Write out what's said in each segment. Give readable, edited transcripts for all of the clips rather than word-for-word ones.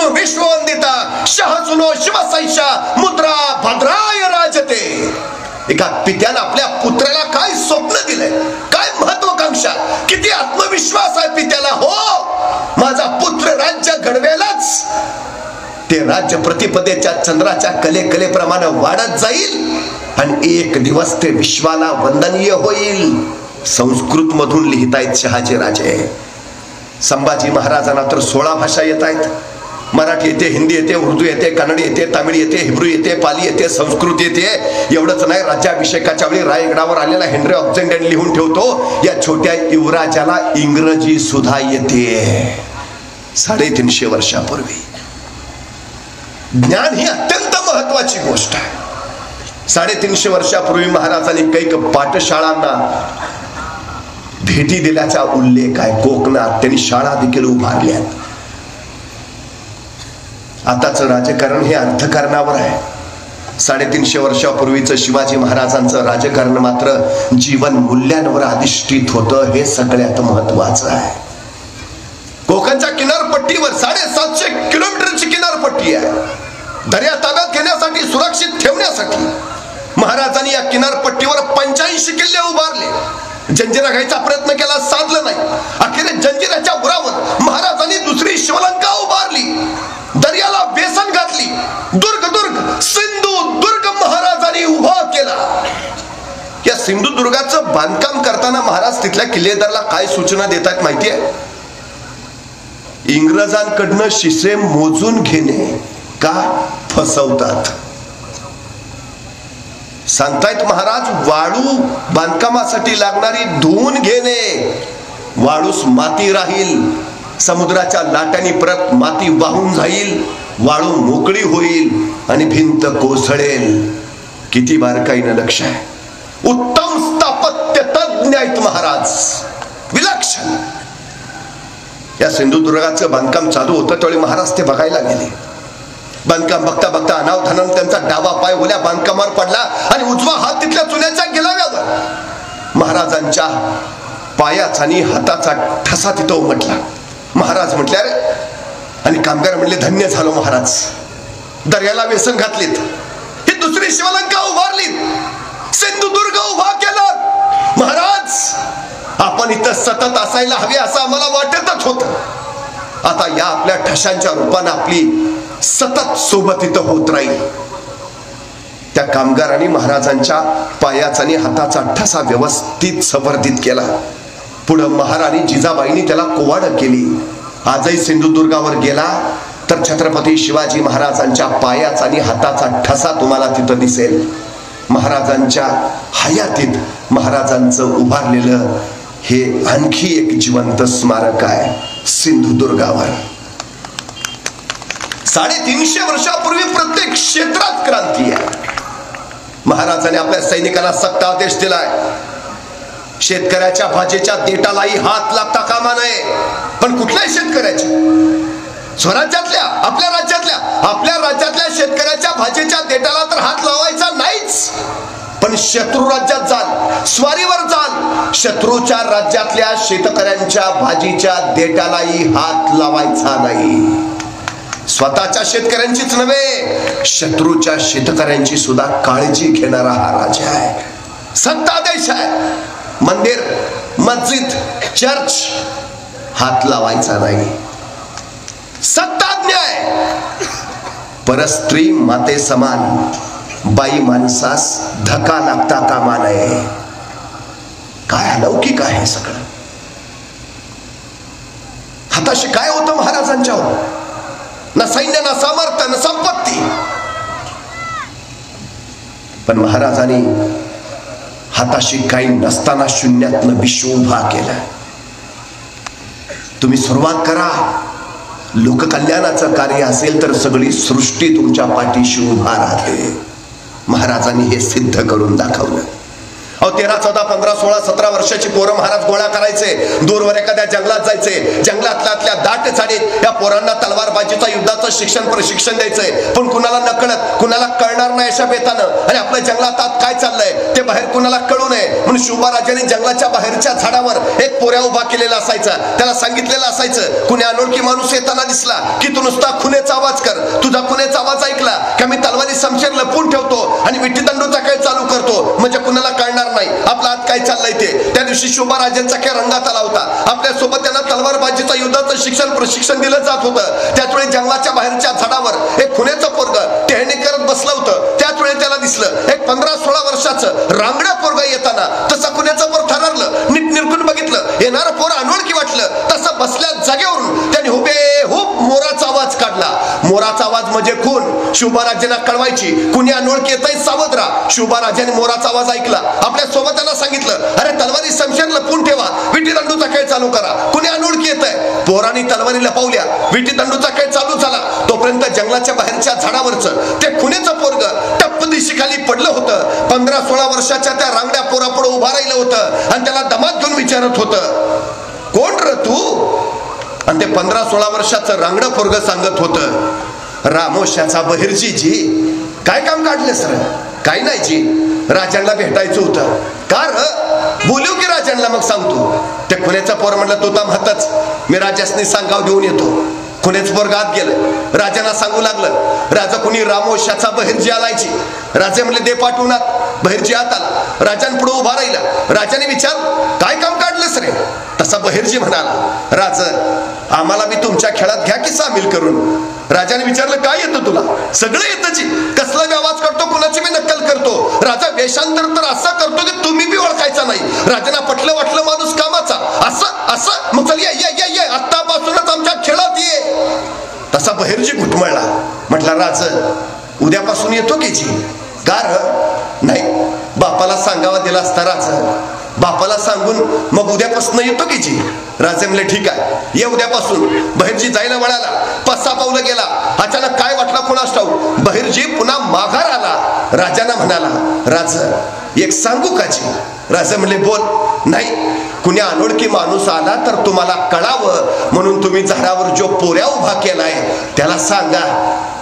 विश्ववंदिता शहसुनो शिवसैषा मुद्रा भद्राय राजते. एका पित्यानं आपल्या पुत्राला काय स्वप्न दिलंय, काय महत्वाकांक्षा, किती आत्मविश्वास आहे पित्याला. हो, माझा पुत्र राज्य घडवेलच. ते राज्य प्रतिपदेच्या चंद्राच्या कलेप्रमाणे वाढत जाईल आणि एक दिवस ते विश्वाला वंदनीय होईल. संस्कृत मधून लिहितायत शहाजी राजे. संभाजी महाराजांना तर 16 भाषा येत आहेत. मराठी येते, हिंदी येते, उर्दू येते, कन्नड येते, तामिळ येते, हिब्रू येते, पाली येते, संस्कृत येते. एवढंच नाही, राज्याभिषेकाच्या वेळी रायगडावर आलेला हेनरी ऑक्झेंडन लिहून ठेवतो, या छोट्या युवराजाला इंग्रजी सुद्धा येते. 350 वर्षापूर्वी ज्ञान ही अत्यंत महत्वाची गोष्ट आहे. 350 वर्षापूर्वी महाराजांनी कैक पाठशाळांना भेटी दिल्याचा उल्लेख आहे. कोकणात त्यांनी शाळा देखील उभारल्यात. आताच राजकारण हे अर्थकारणावर आहे. 350 वर्षापूर्वीचं शिवाजी महाराजांचं राजकारण मात्र जीवन मूल्यांवर अधिष्ठित होतं. हे सगळ्यात महत्वाचं आहे. कोकणच्या किनारपट्टीवर 750 किलोमीटरची किनारपट्टी आहे. दर्या ताब्यात घेण्यासाठी, सुरक्षित ठेवण्यासाठी महाराजांनी या किनारपट्टीवर 85 किल्ले उभारले. जंजिरा घ्यायचा प्रयत्न केला, साधलं नाही. अखेर जंजिराच्या उरावर महाराजांनी दुसरी शिवलंका उभारली. दर्याला बेसन घातली. दुर्ग सिंधुदुर्ग महाराजांनी उभा केला. या सिंधुदुर्गाचं बांधकाम करताना महाराज तिथल्या किल्लेदाराला काय सूचना देतात माहिती आहे? इंग्रजांकडनं शिसे मोजून घेणे. का? फसवतात. सांगतायत महाराज, वाळू बांधकामासाठी लागणारी धुवून घेणे. वाळूस माती राहील, समुद्राच्या लाटांनी परत माती वाहून जाईल, वाळू मोकळी होईल आणि भिंत कोसळेल. किती बारकाईनं लक्ष आहे. उत्तम स्थापत्य तज्ञ आहेत महाराज, विलक्षण. या सिंधुदुर्गाचं बांधकाम चालू होतं त्यावेळी महाराज ते बघायला गेले. बांधकाम बघता बघता अनावधानानं त्यांचा डावा पाय ओल्या बांधकामावर पडला आणि उजवा हात तिथल्या चुन्याच्या गिलाव्यावर. महाराजांच्या पायाचा आणि हाताचा ठसा तिथं उमटला. महाराज म्हटले अरे, आणि कामगार म्हणले धन्य झालो महाराज, दर्याला व्यसन घातलीत, ही दुसरी शिवलंका उभारलीत, सिंधुदुर्ग उभा केला. महाराज, आपण इथं सतत असायला हवे असं आम्हाला वाटतच होतं. आता या आपल्या ठशांच्या रूपानं आपली सतत सोबत इथं होत राहील. त्या कामगारांनी महाराजांच्या पायाचा आणि हाताचा ठसा व्यवस्थित संवर्धित केला. पुढे महाराणी जिजाबाईंनी त्याला कोवाड केली. आजही सिंधुदुर्गावर गेला तर छत्रपती शिवाजी महाराजांच्या पायाचा आणि हाताचा ठसा तुम्हाला तिथं दिसेल. महाराजांच्या हयातीत महाराजांचं उभारलेलं हे आणखी एक जिवंत स्मारक आहे सिंधुदुर्गावर. 350 वर्षापूर्वी प्रत्येक क्षेत्रात क्रांती आहे. महाराजांनी आपल्या सैनिकांना सक्त आदेश दिलाय, शेतकऱ्याच्या भाजीच्या देठालाही हात लागता कामा नये. पण कुठल्याही शेतकऱ्याच्या, स्वराज्यातल्या, आपल्या राज्यातल्या शेतकऱ्याच्या भाजीच्या देठाला तर हात लावायचा नाहीच. पण शत्रू राज्यात जाल, स्वारीवर जाल, शत्रूच्या राज्यातल्या शेतकऱ्यांच्या भाजीच्या देठालाही हात लावायचा नाही. स्वतःच्या शेतकऱ्यांचीच नव्हे, शत्रूच्या शेतकऱ्यांची सुद्धा काळजी घेणारा हा राजा आहे. सक्त आदेश आहे. मंदिर, मस्जिद, चर्च हात लावायचा नाही. सक्त आज्ञा आहे. परस्त्री माते समान, बाई माणसास धक्का लागता कामा नये. काय अलौकिक आहे सगळं. हाताशी काय होतं महाराजांच्यावर? ना सैन्य, ना सामर्थ्य, ना संपत्ती. पण महाराजांनी हाताशी काही नसताना शून्यातनं विश्व उभा केला. तुम्ही सुरुवात करा. लोककल्याणाचं कार्य असेल तर सगळी सृष्टी तुमच्या पाठीशी उभा राहते. महाराजांनी हे सिद्ध करून दाखवलं. अहो 13, 14, 15, 16, 17 वर्षाची पोरं महाराज गोळा करायचे, दूरवर एखाद्या जंगलात जायचे, जंगलातल्या दाट झाडीत या पोरांना तलवारबाजीचा युद्धाचं प्रशिक्षण द्यायचंय, पण कुणाला नकळत, कुणाला कळणार नाही अशा बेतानं, आणि आपल्या जंगलात आत काय चाललंय ते बाहेर कुणाला कळू नये म्हणून शिवबाराजांनी जंगलाच्या बाहेरच्या झाडावर एक पोऱ्या उभा केलेला असायचा. त्याला सांगितलेलं असायचं, कुणी अनोळखी माणूस येताना दिसला की तू नुसता खुनेचा आवाज कर. तुझा खुनेचा आवाज ऐकला की मी तलवारी समशेर लपवून ठेवतो आणि विट्टीदंडूचा खेळ चालू करतो, म्हणजे कुणाला कळणार नाही आपला आत काय चाललंय ते. त्या दिवशी शिवबाराजांचा खेळ रंगात आला होता. आपल्या सोबत त्यांना तलवारबाजीचा युद्धाचं प्रशिक्षण दिलं जात होतं. त्याचवेळी जंगलाच्या बाहेरच्या झाडावर एक खुनेचं पोरग टेहणी करत बसलं होतं. त्याच वेळी त्याला दिसलं एक 15-16 वर्षाचं रांगडं पोरग येताना. तसं खुनेचं पोर ठरवलं, नीट निरखून बघितलं, येणारं पोर अनोळखी वाटलं. तसं बसल्या जागेवरून त्याने हुबेहूब मोराचा आवाज काढला. मोराचा आवाज म्हणजे खून शिवबाराजांना कळवायची. कुणी अनोळखी येतंय सावध राहा. शिवबाराजांनी मोराचा आवाज ऐकला. आपल्या सोबत त्यांना सांगितलं, अरे तलवारी समशेर लपवून ठेवा, विटीदंडूचा खेळ चालू करा. कुणी अनोळखी येतंय. पोरांनी तलवारी लपवल्या, विटीदंडूचा खेळ चालू झाला. तोपर्यंत जंगलाच्या बाहेरच्या झाडावरचं ते खुनेचं पोरग टप्प दिशेखाली पडलं होतं. 15-16 वर्षाच्या त्या रांगड्या पोरापुढे उभा राहिलं होतं आणि त्याला दमात घेऊन विचारत होतं, कोण र तू? आणि ते 15-16 वर्षाचं रांगडं पोरग सांगत होतं, रामोश्याचा बहिर्जी जी. काय काम काढलं सर? काही नाही जी, राजांना भेटायचं होतं. का र? बोलू की राजांना मग सांगतो. ते खुनेचा पोर म्हटलं, तो तर महतच, मी राजासनी सांगाव देऊन येतो. खुनेच पोरग आत गेलं, राजांना सांगू लागलं. राजा कुणी रामोश्याचा बहिर्जी आलायची. राजे म्हणले, दे पाठवून आत. बहिर्जी आत आला, राजांपुढे उभा राहिला. राजाने विचार, काय काम काढलंस रे? तसा बहिर्जी म्हणाला, राज आम्हाला बी तुमच्या खेळात घ्या की सामील करून. राजाने विचारलं, काय येतं तुला? सगळं येतं जी. कसला बी आवाज करतो, कुणाची बी नक्कल करतो. राजा वेषांतर तर असं करतो की तुम्ही बी ओळखायचा नाही. राजांना पटलं वाटलं माणूस कामाचा. असं असं मग चल ये ये ये, आत्तापासूनच आमच्या खेळात ये. तसा बहिर्जी घुटमळला. म्हटला, राज उद्यापासून येतो की जी. का र? नाही, बापाला सांगावा दिला असता राज. बापाला सांगून मग उद्यापासून येतो की जी. राजे म्हणले, ठीक आहे, ये उद्यापासून. बहिर्जी जायला वळाला, 5-6 पावलं गेला. अचानक काय वाटलं कोणास ठाऊक, बहिर्जी पुन्हा माघार आला. राजांना म्हणाला, राज एक सांगू का जी? राजे म्हणले, बोल. नाही, कुणी अनोळखी माणूस आला तर तुम्हाला कळावं म्हणून तुम्ही झाडावर जो पोऱ्या उभा केलाय त्याला सांगा,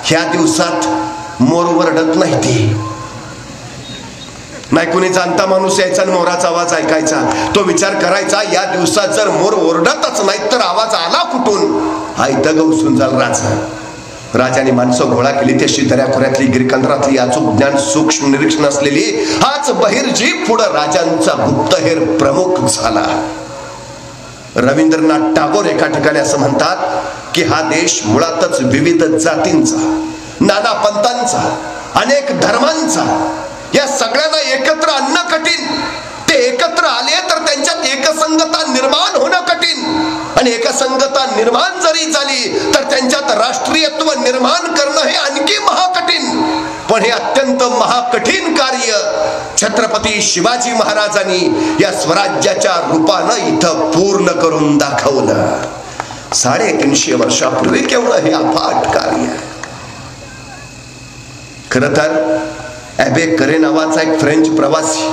ह्या दिवसात मोर वरडत नाही. ती नाही, कुणी जाणता माणूस यायचा आणि मोराचा आवाज ऐकायचा. तो विचार करायचा, या दिवसात जर मोर ओरडतच नाही तर आवाज आला कुठून? आयत गवसून जाल राजा. राजाने माणसं गोळा केली. त्याशी दऱ्याखोऱ्यातली गिरकंदरातली अचूक ज्ञान सूक्ष्म निरीक्षण असलेली हाच बहिर्जी पुढे राजांचा गुप्तहेर प्रमुख झाला. रवींद्रनाथ टागोर एका ठिकाणी असं म्हणतात की हा देश मुळातच विविध जातींचा, नाना पंथांचा, अनेक धर्मांचा, या सगळ्यांना एकत्र आणणं कठीण. ते एकत्र आले तर त्यांच्यात एकसंगता निर्माण होणं कठीण, आणि एकसंगता निर्माण जरी झाली तर त्यांच्यात राष्ट्रीयत्व निर्माण करणं हे आणखी महाकठीण. पण हे अत्यंत महाकठीण कार्य छत्रपती शिवाजी महाराजांनी या स्वराज्याच्या रूपानं इथं पूर्ण करून दाखवलं. 350 वर्षापूर्वी केवढं हे अफाट कार्य आहे. खरं तर ॲबे करे नावाचा एक फ्रेंच प्रवासी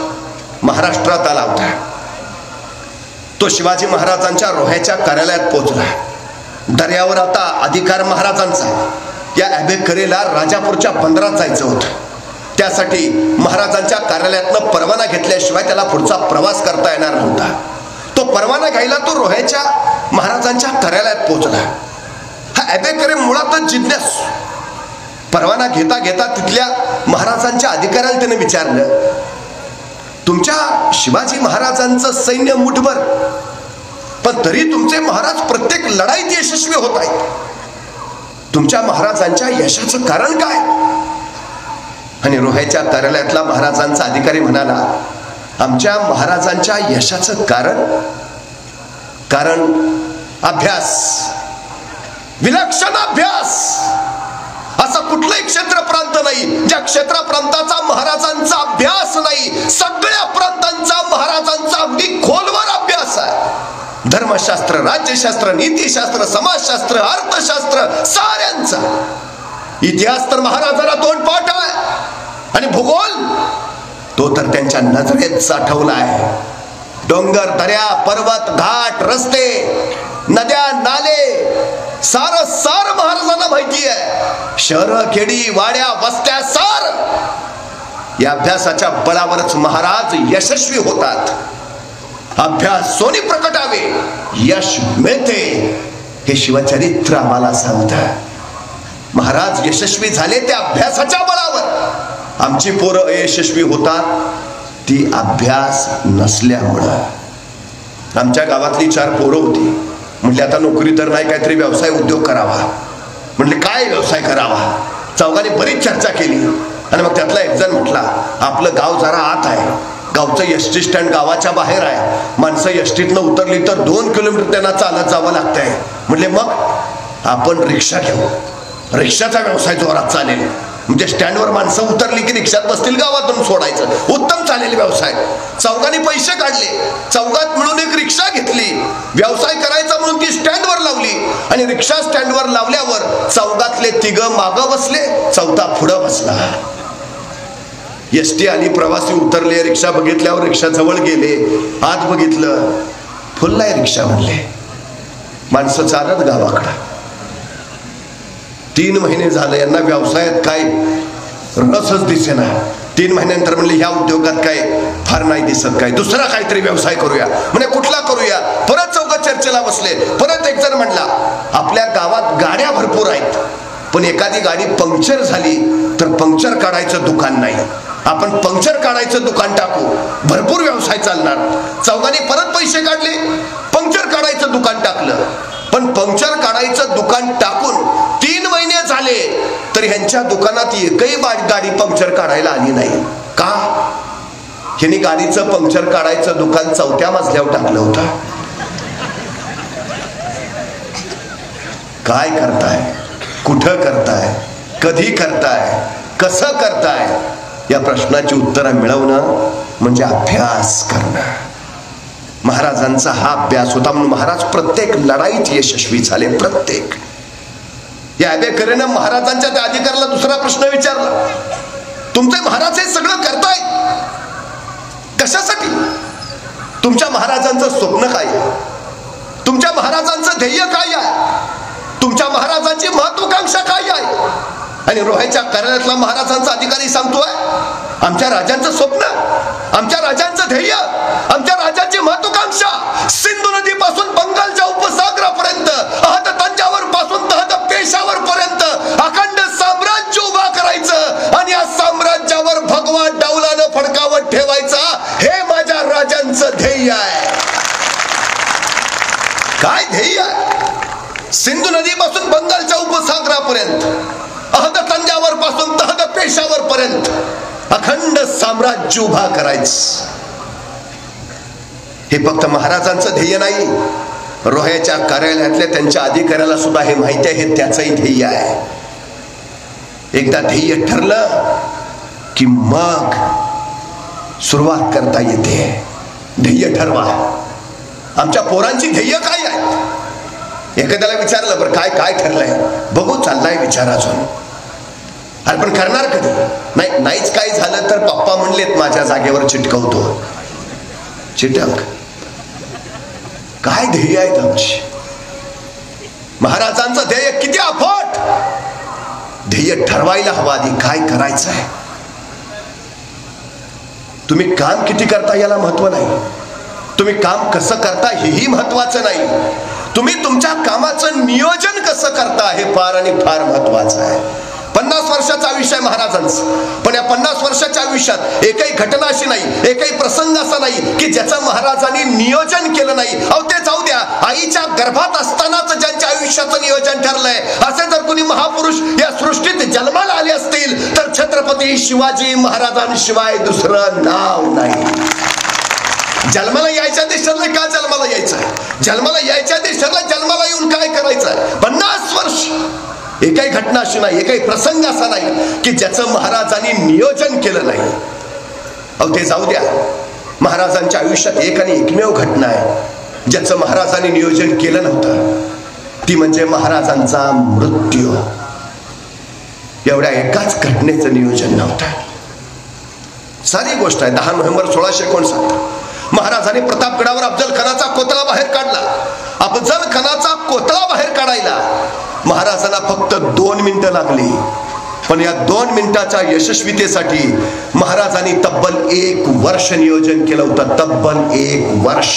महाराष्ट्रात आला होता. तो शिवाजी महाराजांच्या रोह्याच्या कार्यालयात पोहोचला. दर्यावर आता अधिकार महाराजांचा. या ॲबे करेला राजापूरच्या बंदरात जायचं होतं. त्यासाठी महाराजांच्या कार्यालयातनं परवाना घेतल्याशिवाय त्याला पुढचा प्रवास करता येणार नव्हता. तो परवाना घ्यायला तो रोह्याच्या महाराजांच्या कार्यालयात पोहोचला. हा ॲबे करे मुळातच जिज्ञासू. परवाना घेता घेता तिथल्या महाराजांच्या अधिकाऱ्याला त्याने विचारलं, तुमच्या शिवाजी महाराजांचं सैन्य मुठभर, पण तरी तुमचे महाराज प्रत्येक लढाईत यशस्वी होत आहेत. तुमच्या महाराजांच्या यशाचं कारण काय? आणि रोह्याच्या कार्यालयातला महाराजांचा अधिकारी म्हणाला, आमच्या महाराजांच्या यशाचं कारण अभ्यास, विलक्षण अभ्यास. असं कुठलंही क्षेत्र प्रांत नाही ज्या क्षेत्र प्रांताचा महाराजांचा अभ्यास नाही. सगळ्या प्रांतांचा महाराजांचा अगदी खोलवर अभ्यास आहे. धर्मशास्त्र, राज्यशास्त्र, नीतिशास्त्र, समाजशास्त्र, अर्थशास्त्र, साऱ्यांचा. इतिहास तर महाराजांना तोंडपाठ आहे, आणि भूगोल तो तर त्यांच्या नजरेत साठवलाय. डोंगर, दऱ्या, पर्वत, घाट, रस्ते, नद्या, नाले, सार सार महाराजांना माहिती आहे. शहरं, खेडी, वाड्या, वस्त्या, सार या अभ्यासाच्या बळावरच महाराज यशस्वी होतात. अभ्यास सोनी प्रकटावे, यश मिळते, हे शिवचरित्र आम्हाला सांगतं. महाराज यशस्वी झाले त्या अभ्यासाच्या बळावर. आमची पोरं अयशस्वी होतात ती अभ्यास नसल्यामुळं. आमच्या गावातली 4 पोरं होती. म्हटले आता नोकरी तर नाही, काहीतरी व्यवसाय उद्योग करावा. म्हटले काय व्यवसाय करावा? चौघांनी बरीच चर्चा केली आणि मग त्यातला एक जण म्हटला, आपलं गाव जरा आत आहे, गावचं एसटी स्टँड गावाच्या बाहेर आहे, माणसं एसटीतनं उतरली तर 2 किलोमीटर त्यांना चालत जावं लागतंय. म्हटले मग आपण रिक्षा घेऊ, रिक्षाचा व्यवसाय जोरात चालेल. म्हणजे स्टँडवर माणसं उतरली की रिक्षात बसतील, गावातून सोडायचं, उत्तम चालेल व्यवसाय. चौघांनी पैसे काढले, चौघात मिळून एक रिक्षा घेतली, व्यवसाय करायचा म्हणून ती स्टँडवर लावली आणि रिक्षा स्टँडवर लावल्यावर चौघातले 3 मागं बसले, चौथा पुढं बसला. एसटी आली, प्रवासी उतरले, रिक्षा बघितल्यावर रिक्षा जवळ गेले, आत बघितलं, फुल आहे रिक्षा. म्हणले माणसं चालत गावाकडं. 3 महिने झाले यांना व्यवसायात काय रसच दिसेना. 3 महिन्यानंतर म्हणले ह्या उद्योगात काय फार नाही दिसत, काय दुसरा काहीतरी व्यवसाय करूया. म्हणजे कुठला करूया? परत चौघं चर्चेला बसले. परत एक जण म्हणला, आपल्या गावात गाड्या भरपूर आहेत, पण एखादी गाडी पंक्चर झाली तर पंक्चर काढायचं दुकान नाही, आपण पंक्चर काढायचं दुकान टाकू, भरपूर व्यवसाय चालणार. चौघांनी परत पैसे काढले, पंक्चर काढायचं दुकान टाकलं. पण पंक्चर काढायचं दुकान टाकून 3 महिने झाले तर ह्यांच्या दुकानात एकही गाडी पंक्चर काढायला आली नाही. का? ह्यांनी गाडीचं पंक्चर काढायचं दुकान 4थ्या मजल्यावर टाकलं होतं. काय करताय, कुठं करताय, कधी करताय, कसं करताय, या प्रश्नाची उत्तरं मिळवणं म्हणजे अभ्यास करणं. महाराजांचा हा अभ्यास होता म्हणून महाराज प्रत्येक लढाईत यशस्वी झाले. प्रत्येक. या अभ्याकरेनं महाराजांच्या त्या अधिकाऱ्याला दुसरा प्रश्न विचारला, तुमचे महाराज हे सगळं करतायत कशासाठी? तुमच्या महाराजांचं स्वप्न काय आहे? तुमच्या महाराजांचं ध्येय काय आहे? तुमच्या महाराजांची महत्वाकांक्षा काय आहे? आणि रोह्याच्या कार्यालयातला महाराजांचा अधिकारी सांगतोय, आमच्या राजांचं स्वप्न, आमच्या राजांचं ध्येय, आमच्या राजांची महत्वाकांक्षा सिंधू नदीपासून बंगालच्या उपसागरापर्यंत, अहद तंजावर पासून तहद पेशावर पर्यंत अखंड साम्राज्य उभा करायचं आणि या साम्राज्यावर भगवा डौलानं फडकावत ठेवायचा, हे माझ्या राजांचं ध्येय आहे. काय ध्येय आहे? सिंधू नदीपासून बंगालच्या उपसागरापर्यंत, अहद तंजावर पासून तहद पेशावर पर्यंत अखंड साम्राज्य उभा करायचं. हे फक्त महाराजांचं ध्येय नाही, रोह्याच्या कार्यालयातल्या त्यांच्या अधिकाऱ्याला सुद्धा हे माहिती आहे, हे त्याचंही ध्येय आहे. एकदा ध्येय ठरलं की मग सुरुवात करता येते. ध्येय ठरवा. आमच्या पोरांची ध्येय काय आहे? एखाद्याला विचारलं, बरं काय काय ठरलंय? बघू, चाललाय विचार अजून. अरे पण करणार कधी? नाही, नाहीच काही झालं तर पप्पा म्हणलेत माझ्या जागेवर चिटकवतो. चिटक. काय ध्येय आहेत आमची? महाराजांचं ध्येय किती अफाट. ध्येय ठरवायला हवं आधी काय करायचं आहे. तुम्ही काम किती करता याला महत्व नाही, तुम्ही काम कसं करता हेही महत्वाचं नाही, तुम्ही तुमच्या कामाचं नियोजन कसं करता हे फार आणि फार महत्वाचं आहे. 50 वर्षाचं आयुष्य आहे महाराजांचं, पण या 50 वर्षाच्या आयुष्यात एकही घटना अशी नाही, एकही प्रसंग असा नाही की ज्याचं महाराजांनी नियोजन केलं नाही. अहो ते जाऊ द्या, आईच्या गर्भात असतानाच ज्यांच्या आयुष्याचं नियोजन ठरलंय, असे जर कोणी महापुरुष या सृष्टीत जन्माला आले असतील तर छत्रपती शिवाजी महाराजांशिवाय दुसरं नाव नाही. जन्माला यायच्या आधी ठरलं का जन्माला यायचंय, जन्माला यायच्या आधी ठरलं जन्माला येऊन काय करायचंय. 50 वर्ष एकही घटना अशी नाही, एकही प्रसंग असा नाही की ज्याचं महाराजांनी नियोजन केलं नाही. अहो ते जाऊ द्या, महाराजांच्या आयुष्यात एक आणि एकमेव घटना आहे ज्याचं महाराजांनी नियोजन केलं नव्हतं, ती म्हणजे महाराजांचा मृत्यू. एवढ्या एकाच घटनेचं नियोजन नव्हतं. सारी गोष्ट आहे. 10 नोव्हेंबर 1659 महाराजांनी प्रतापगडावर अफजल खानाचा कोतळा बाहेर काढला. अफजल खानाचा कोतळा बाहेर काढायला महाराजांना फक्त 2 मिनिटं लागली. पण या 2 मिनिटाच्या यशस्वीतेसाठी महाराजांनी तब्बल 1 वर्ष नियोजन केलं होतं. तब्बल 1 वर्ष.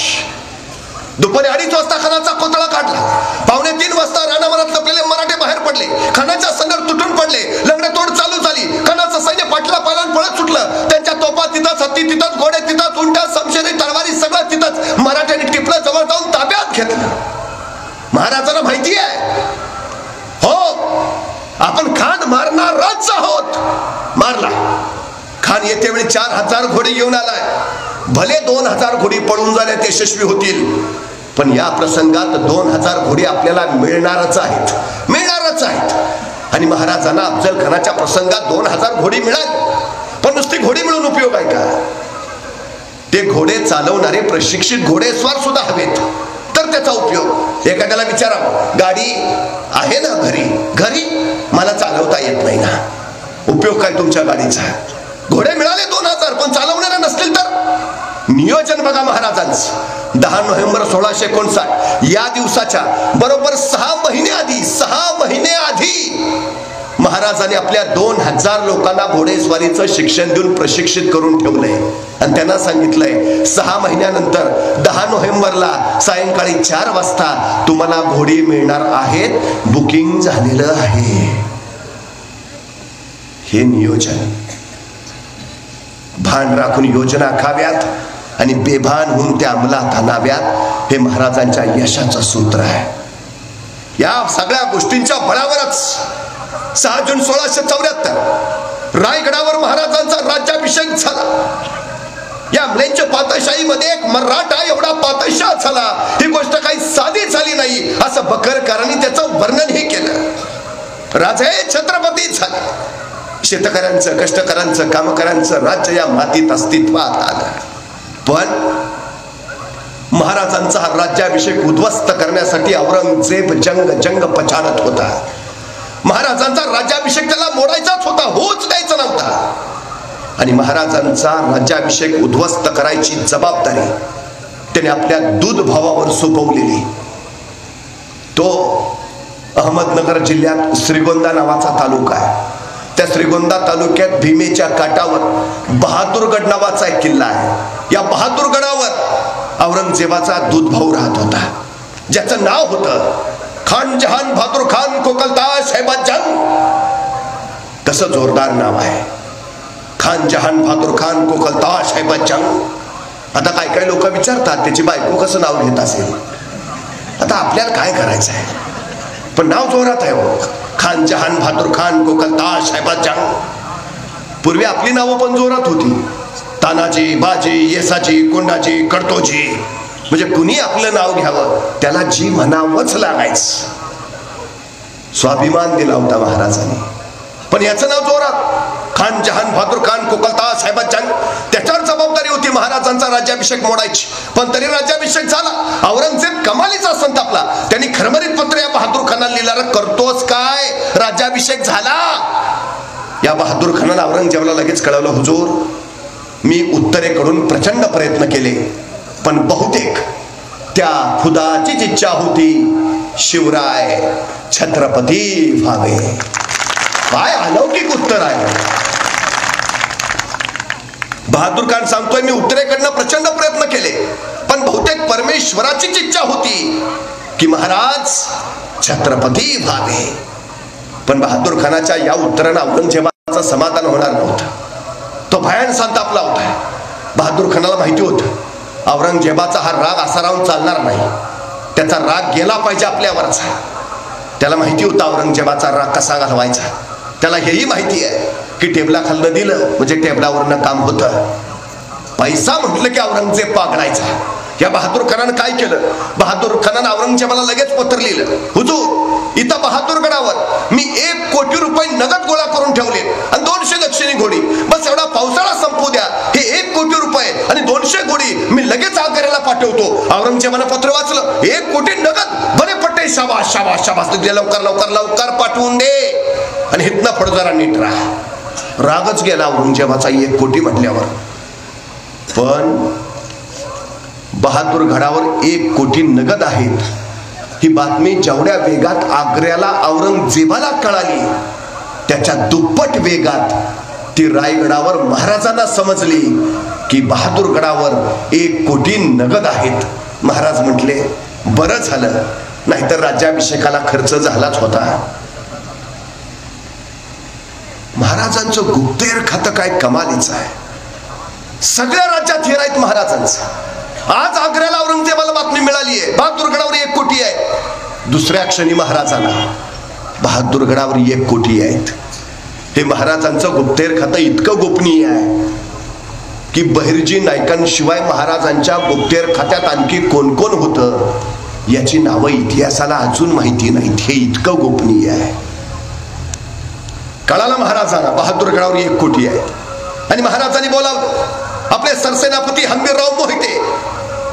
दुपारी 2:30 वाजता खानाचा कोतळा काढला. 2:45 वाजता राणावनात लपलेले मराठे बाहेर पडले. खानाच्या संघात तुटून पडले. लंगडेतोड चालू झाली. खानाचं सैन्य पाटला पालन पळत सुटलं. त्यांच्या तोफा तिथंच, हत्ती तिथंच, घोडे तिथंच, उंट्या, समशेरी, तलवारी सगळं तिथंच. मराठ्यांनी टिपलं जवळ जाऊन ताब्यात घेतलं. महाराजांना माहिती आहे, हो आपण खान मारणारच आहोत. मारला. खान येते वेळी 4000 घोडे घेऊन आलाय. भले 2000 घोडी पळून जाण्यात यशस्वी होतील, पण या प्रसंगात 2000 घोडी आपल्याला मिळणारच आहेत. आणि महाराजांना अफजल खानाच्या प्रसंगात 2000 घोडी मिळाली. पण नुसती घोडी मिळून उपयोग आहे का? ते घोडे चालवणारे प्रशिक्षित घोडेस्वार सुद्धा हवेत, तर त्याचा उपयोग. एखाद्याला विचारावं, गाडी आहे ना घरी मला चालवता येत नाही ना, उपयोग काय तुमच्या गाडीचा? घोडे मिळाले 2000, पण चालवणारे नसतील तर? नियोजन बघा महाराजांचं. 10 नोव्हेंबर 1659 या दिवसाच्या बरोबर 6 महिने आधी महाराजांनी आपल्या 2000 लोकांना घोडेस्वारीचं शिक्षण देऊन प्रशिक्षित करून ठेवलंय. आणि त्यांना सांगितलंय 6 महिन्यानंतर 10 नोव्हेंबरला सायंकाळी 4 वाजता तुम्हाला घोडी मिळणार आहेत. बुकिंग झालेलं आहे. हे नियोजन. भान राखून योजना आखाव्यात आणि बेभान होऊन त्या अंमलात आणाव्यात, हे महाराजांच्या यशाचं सूत्र आहे. या सगळ्या गोष्टींच्या बळावरच 6 जून 1674 रायगडावर महाराजांचा राज्याभिषेक झाला. या म्लेंच्या पातशाहीमध्ये एक मराठा एवढा पातशाह झाला, ही गोष्ट काही साधी झाली नाही, असं बखरकरांनी त्याचं वर्णनही केलं. राजे छत्रपती झाले. शेतकऱ्यांचं, कष्टकऱ्यांचं, कामकऱ्यांचं राज्य या मातीत अस्तित्वात आलं. पण महाराजांचा हा राज्याभिषेक उद्ध्वस्त करण्यासाठी औरंगजेब जंग पछाडत होता. महाराजांचा राज्याभिषेक त्याला मोडायचाच होता, होच द्यायचा नव्हता. आणि महाराजांचा राज्याभिषेक उद्ध्वस्त करायची जबाबदारी त्याने आपल्या दूध भावावर सोपवलेली. तो अहमदनगर जिल्ह्यात श्रीगोंदा नावाचा तालुका आहे. त्या श्रीगोंदा तालुक्यात भीमेच्या काठावर बहादूरगड नावाचा एक किल्ला आहे. या बहादूरगडावर औरंगजेबाचा दूध भाऊ राहत होता, ज्याचं नाव होतं खान जहान बहादूर खान कोकलताज साहेबाजंग. कसं जोरदार नाव आहे, खान जहान बहादूर खान कोकलताज साहेबाजंग. आता काय लोक विचारतात त्याची बायको कसं नाव घेत असेल. आता आपल्याला काय करायचं आहे, पण नाव जोरात आहे हो. खान जहान बहादूर खान कोकलताज साहेबाजंग. पूर्वी आपली नावं पण जोरात होती. तानाजी, बाजी, येसाजी, कोंडाजी, कडतोजी. म्हणजे कुणी आपलं नाव घ्यावं त्याला जी म्हणावंच लागायचं. स्वाभिमान दिला होता महाराजांनी. पण याचं नाव जोरात खान जहान बहादूर खान कोकलताज साहेबाजंग. त्याच्यावर जबाबदारी होती महाराजांचा राज्याभिषेक मोडायची. पण तरी राज्याभिषेक झाला. औरंगजेब कमालीचा संतापला. त्यांनी खरमरीत पत्र या बहादूर खानाला लिहिलं, करतोस काय, राज्याभिषेक झाला. या बहादूर खानानं औरंगजेबाला लगेच कळवलं, हुजूर मी उत्तरेकडून प्रचंड प्रयत्न केले, पण बहुतेक त्या खुदाचीच इच्छा होती शिवराय छत्रपती व्हावे. काय अलौकिक उत्तर आहे. बहादूर खान सांगतोय, मी उत्तरेकडनं प्रचंड प्रयत्न केले, पण बहुतेक परमेश्वराचीच इच्छा होती की महाराज छत्रपती व्हावे. पण बहादूर खानाच्या या उत्तरानं औरंगजेबाचं समाधान होणार नव्हतं. तो भयान संतापला होता. बहादूर खानाला माहिती होतं औरंगजेबाचा हा राग असा राहून चालणार नाही. त्याचा राग गेला पाहिजे आपल्यावरचा. त्याला माहिती होता औरंगजेबाचा राग कसा घालवायचा. त्याला हेही माहिती आहे की टेबला खाल्लं दिलं म्हणजे टेबलावरनं काम होतं. पैसा म्हटलं की औरंगजेब पागडायचा. या बहादूर खानानं काय केलं, बहादूर खानानं औरंगजेबाला लगेच पत्र लिहिलं, हुजूर इथं बहादूरगडावर मी 1 कोटी रुपये नगद गोळा करून ठेवले आणि 200 दक्षिणी घोडी. बस एवढा पावसाळा संपू द्या. हे 1 कोटी रुपये आणि 200 घोडी मी लगेच आग्र्याला पाठवतो. औरंगजेबानं पत्र वाचलं, 1 कोटी नगद. बरे पट्टे, शाबास शाबास शाबास, लवकर लवकर लवकर पाठवून दे आणि हितनं पुढे जरा नीट राहा. रागच गेला औरंगजेबाचा 1 कोटी म्हटल्यावर. पण बहादूरगडावर 1 कोटी नगद आहेत ही बातमी जेवढ्या वेगात आग्र्याला औरंगजेबाला कळाली त्याच्या दुप्पट वेगात ती रायगडावर महाराजांना समजली की बहादूरगडावर 1 कोटी नगद आहेत. महाराज म्हटले बरं झालं, नाहीतर राज्याभिषेकाला खर्च झालाच होता. महाराजांचं गुप्तहेर खातं काय कमालीचं आहे. सगळ्या राज्यात हेर आहेत महाराजांचं. आज आग्र्याला औरंगजेबाला बातमी मिळाली आहे बहादूरगडावर 1 कोटी आहे. दुसऱ्या क्षणी महाराजांना बहादूरगडावर 1 कोटी आहेत. हे महाराजांचं गुप्तहेर खातं इतकं गोपनीय आहे की बहिर्जी नायकांशिवाय महाराजांच्या गुप्तहेर खात्यात आणखी कोण कोण होतं याची नावं इतिहासाला अजून माहिती नाहीत. हे इतकं गोपनीय आहे. कळालं महाराजांना बहादूरगडावर 1 कोटी आहे. आणि महाराजांनी बोलावलं आपले सरसेनापती हंबीरराव मोहिते.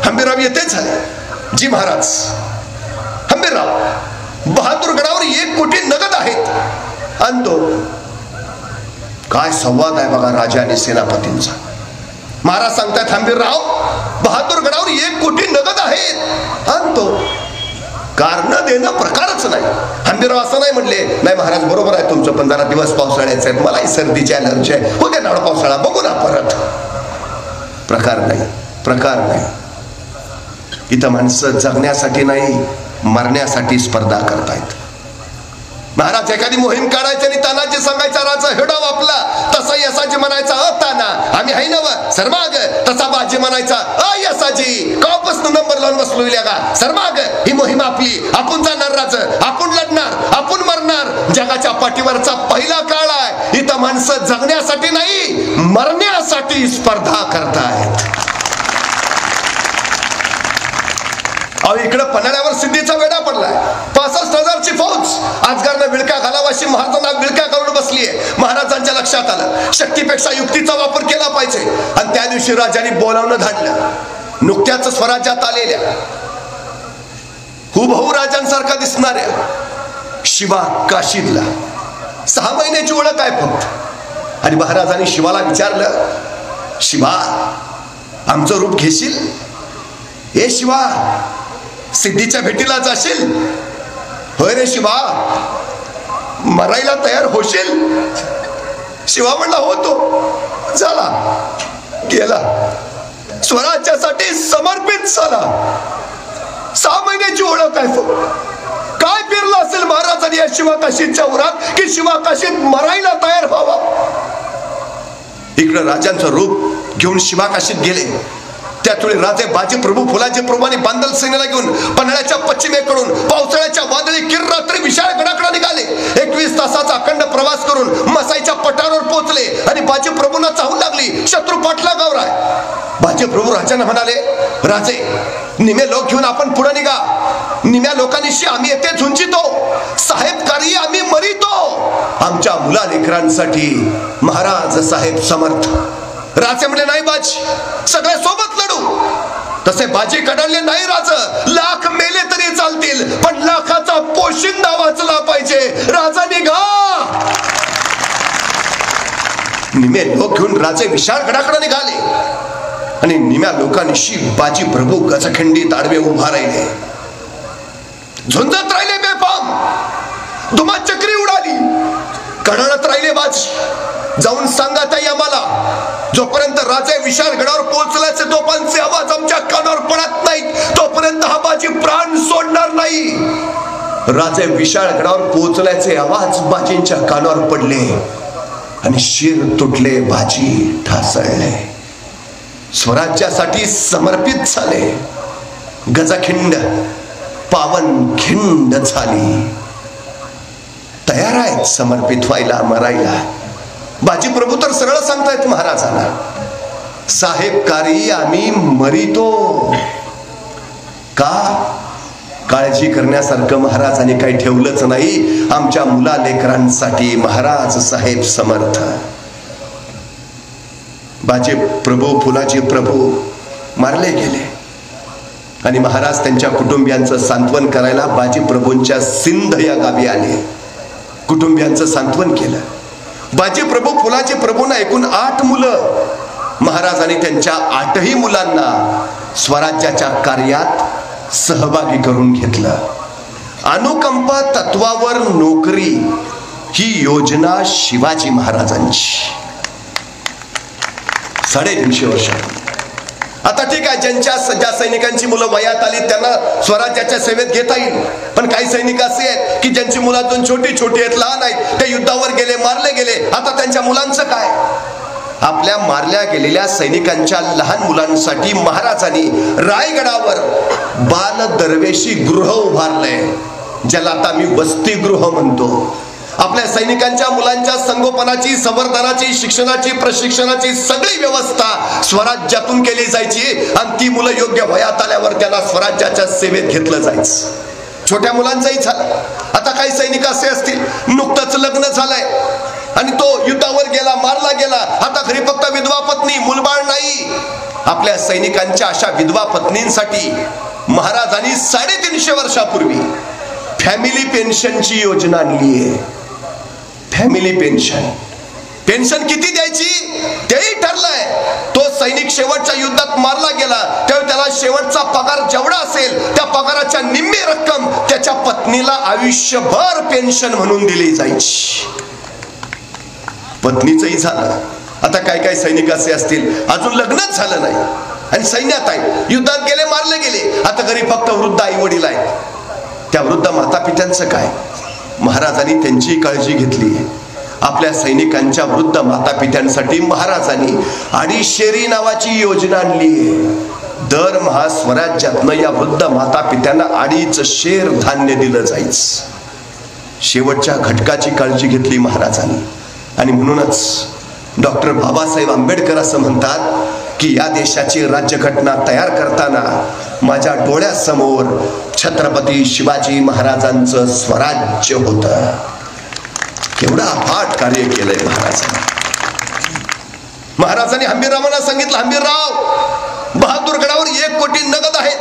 हंबीरराव येतेच झाले. जी महाराज. हंबीरराव बहादूरगडावर 1 कोटी नगद आहेत. आणतो. काय संवाद आहे बघा राजा आणि सेनापतींचा. महाराज सांगतायत हंबीरराव बहादूरगडावर 1 कोटी नगद आहेत. आणतो. कारण देणं प्रकारच नाही. हंबीरराव असं नाही म्हणले नाही महाराज बरोबर आहे तुमचं, पण जरा दिवस पावसाळ्याचे आहेत, मलाही सर्दीची अलर्जी आहे, उद्या नाड पावसाळा बघू ना परत. प्रकार नाही, प्रकार नाही. इथं माणसं जगण्यासाठी नाही मरण्यासाठी स्पर्धा करतायत. महाराज एखादी मोहीम काढायची आणि तानाजी सांगायचा राजा हेडाव आपला, तसा यसाजी म्हणायचा ताना आम्ही आहे नव सरमाग, तसा बाजी म्हणायचा यसाजी कवापासून नंबर लावून बसलोय का सरमाग. ही मोहीम आपली, आपण जाणार राज, आपण लढणार, आपण मरणार. जगाच्या पाठीवरचा पहिला काळ आहे. इथं माणसं जगण्यासाठी नाही मरण्यासाठी स्पर्धा करतायत. इकडे पन्हाळ्यावर सिद्धीचा वेढा पडलाय. 65,000ची फौज आजगारनं विळका घालावाशी महाराजांना विळका करून बसलीये. महाराजांच्या लक्षात आलं शक्तीपेक्षा युक्तीचा वापर केला पाहिजे. आणि त्या दिवशी राजांनी बोलावणं धाडलं. नुकत्याच स्वराज्यात आलेल्या हुबहू राजांसारखा दिसणाऱ्या शिवा काशीदला 6 महिन्याची ओळख आहे फक्त. आणि महाराजांनी शिवाला विचारलं शिवा आमचं रूप घेशील? ए शिवा सिद्धीच्या भेटीला जाशील? होय रे शिवा मरायला तयार होशील? शिवा म्हणला होतो. झाला गेला स्वराज्यासाठी समर्पित झाला. 6 महिन्याची ओळख आहे फक्त. काय फिरलं असेल महाराजांनी या शिवा काशीदच्या उरात की शिवा काशीद मरायला तयार व्हावा. इकडे राजांचं रूप घेऊन शिवा काशीद गेले. त्याचवेळी राजे बाजी प्रभू फुलाजी प्रभूंनी बांदल सेनेला घेऊन पन्हाळ्याच्या पश्चिमेकडून पावसाळ्याच्या वादळी किर रात्री विशाळ गडाकडे निघाले. 21 तासाचा अखंड प्रवास करून मसाईच्या पठारावर पोहोचले आणि बाजी प्रभूंना चाहून लागली शत्रू पाठलागावर आहे. बाजी प्रभू राजांना म्हणाले राजे निमे लोक घेऊन आपण पुढे निघा. निम्या लोकांनिशी आम्ही येथे झुंजितो, साहेब कार्य आम्ही मरितो. आमच्या मुला लेकरांसाठी महाराज साहेब समर्थ. राजे म्हणले नाही बाजी सगळे सोबत लढू. तसे बाजी कडाडले नाही राज, लाख मेले तरी चालतील पण लाखाचा पोशिंदा वाचला पाहिजे. राजा निघा. निमे लोक घेऊन राजे विशाळ गडाकडे निघाले आणि निम्या लोकांशी बाजी प्रभू गजखंडीत आडवे उभा राहिले. झुंजत राहिले बेफाम. धुमाचक्री उडाली. कडाडत राहिले बाजी. जाऊन सांगा ताई आम्हाला जोपर्यंत राजे विशाळ गडावर पोहोचल्याचे तोफांचे आवाज आमच्या कानावर पडत नाहीत तोपर्यंत हा बाजी प्राण सोडणार नाही. राजे विशाळ गडावर पोहोचल्याचे आवाज बाजींच्या कानावर पडले आणि शिर तुटले. बाजी ढासळले. स्वराज्यासाठी समर्पित झाले. गजखिंड पावन खिंड झाली. तयार आहेत समर्पित व्हायला मरायला. बाजी प्रभू तर सरळ सांगतायत महाराजांना साहेब कारी आम्ही मरितो. का? काळजी करण्यासारखं महाराजांनी काही ठेवलंच नाही. आमच्या मुला लेकरांसाठी महाराज साहेब समर्थ. बाजी प्रभू फुलाजी प्रभू मारले गेले आणि महाराज त्यांच्या कुटुंबियांचं सांत्वन करायला बाजी प्रभूंच्या सिंध या गावी आले. कुटुंबियांचं सांत्वन केलं. बाजीप्रभू फुलाजी प्रभूंना एकूण 8 मुलं. महाराजांनी त्यांच्या 8ही मुलांना स्वराज्याच्या कार्यात सहभागी करून घेतलं. अनुकंपा तत्वावर नोकरी ही योजना शिवाजी महाराजांची 350 वर्षात. आता ठीक आहे, ज्या सैनिकांची मुलं वयात आली त्यांना स्वराज्याच्या सेवेत घेता येईल, पण काही सैनिक असे आहेत की ज्यांची मुलं अजून छोटी छोटी आहेत, लहान आहेत, ते युद्धावर गेले, मारले गेले. आता त्यांच्या मुलांचं काय? आपल्या मारल्या गेलेल्या सैनिकांच्या लहान मुलांसाठी महाराजांनी रायगडावर बाल दरवेशी गृह उभारलंय, ज्याला आता मी वसतिगृह म्हणतो. आपल्या सैनिकांच्या मुलांच्या संगोपनाची, संवर्धनाची, शिक्षणाची, प्रशिक्षणाची सगळी व्यवस्था स्वराज्यातून केली जायची आणि ती मुलं योग्य वयात आल्यावर त्याला स्वराज्याच्या सेवेत घेतलं जायचं. छोट्या मुलांचंही झालं. आता काही सैनिक असे असतील, नुकतंच लग्न झालंय आणि तो युद्धावर गेला, मारला गेला, आता घरी फक्त विधवा पत्नी, मुलबाळ नाही. आपल्या सैनिकांच्या अशा विधवा पत्नींसाठी महाराजांनी 350 वर्षापूर्वी फॅमिली पेन्शनची योजना आणली आहे. फॅमिली पेन्शन किती द्यायची तेही ठरलंय. तो सैनिक शेवटच्या युद्धात मारला गेला त्यावेळी त्याला शेवटचा पगार जेवढा असेल त्या पगाराच्या निम्मी रक्कम त्याच्या पत्नीला आयुष्यभर पेन्शन म्हणून दिली जायची. पत्नीचंही झालं. आता काय सैनिक असे असतील, अजून लग्नच झालं नाही आणि सैन्यात आहे, युद्धात गेले, मारले गेले, आता घरी फक्त वृद्ध आई वडील आहेत. त्या वृद्ध माता पित्यांचं काय? महाराजांनी त्यांची काळजी घेतली. आपल्या सैनिकांच्या वृद्ध माता पित्यांसाठी महाराजांनी 250 नावाची योजना आणली आहे. दरमहा स्वराज्यातनं या वृद्ध माता पित्यांना 2.5 शेर धान्य दिलं जायचं. शेवटच्या घटकाची काळजी घेतली महाराजांनी. आणि म्हणूनच डॉक्टर बाबासाहेब आंबेडकर असं म्हणतात की या देशाची राज्यघटना तयार करताना माझ्या डोळ्यासमोर छत्रपती शिवाजी महाराजांचं स्वराज्य होतं. केवढं अफाट कार्य केलंय महाराजांनी हंबीररावांना सांगितलं, हंबीरराव, बहादूरगडावर 1 कोटी नगद आहेत.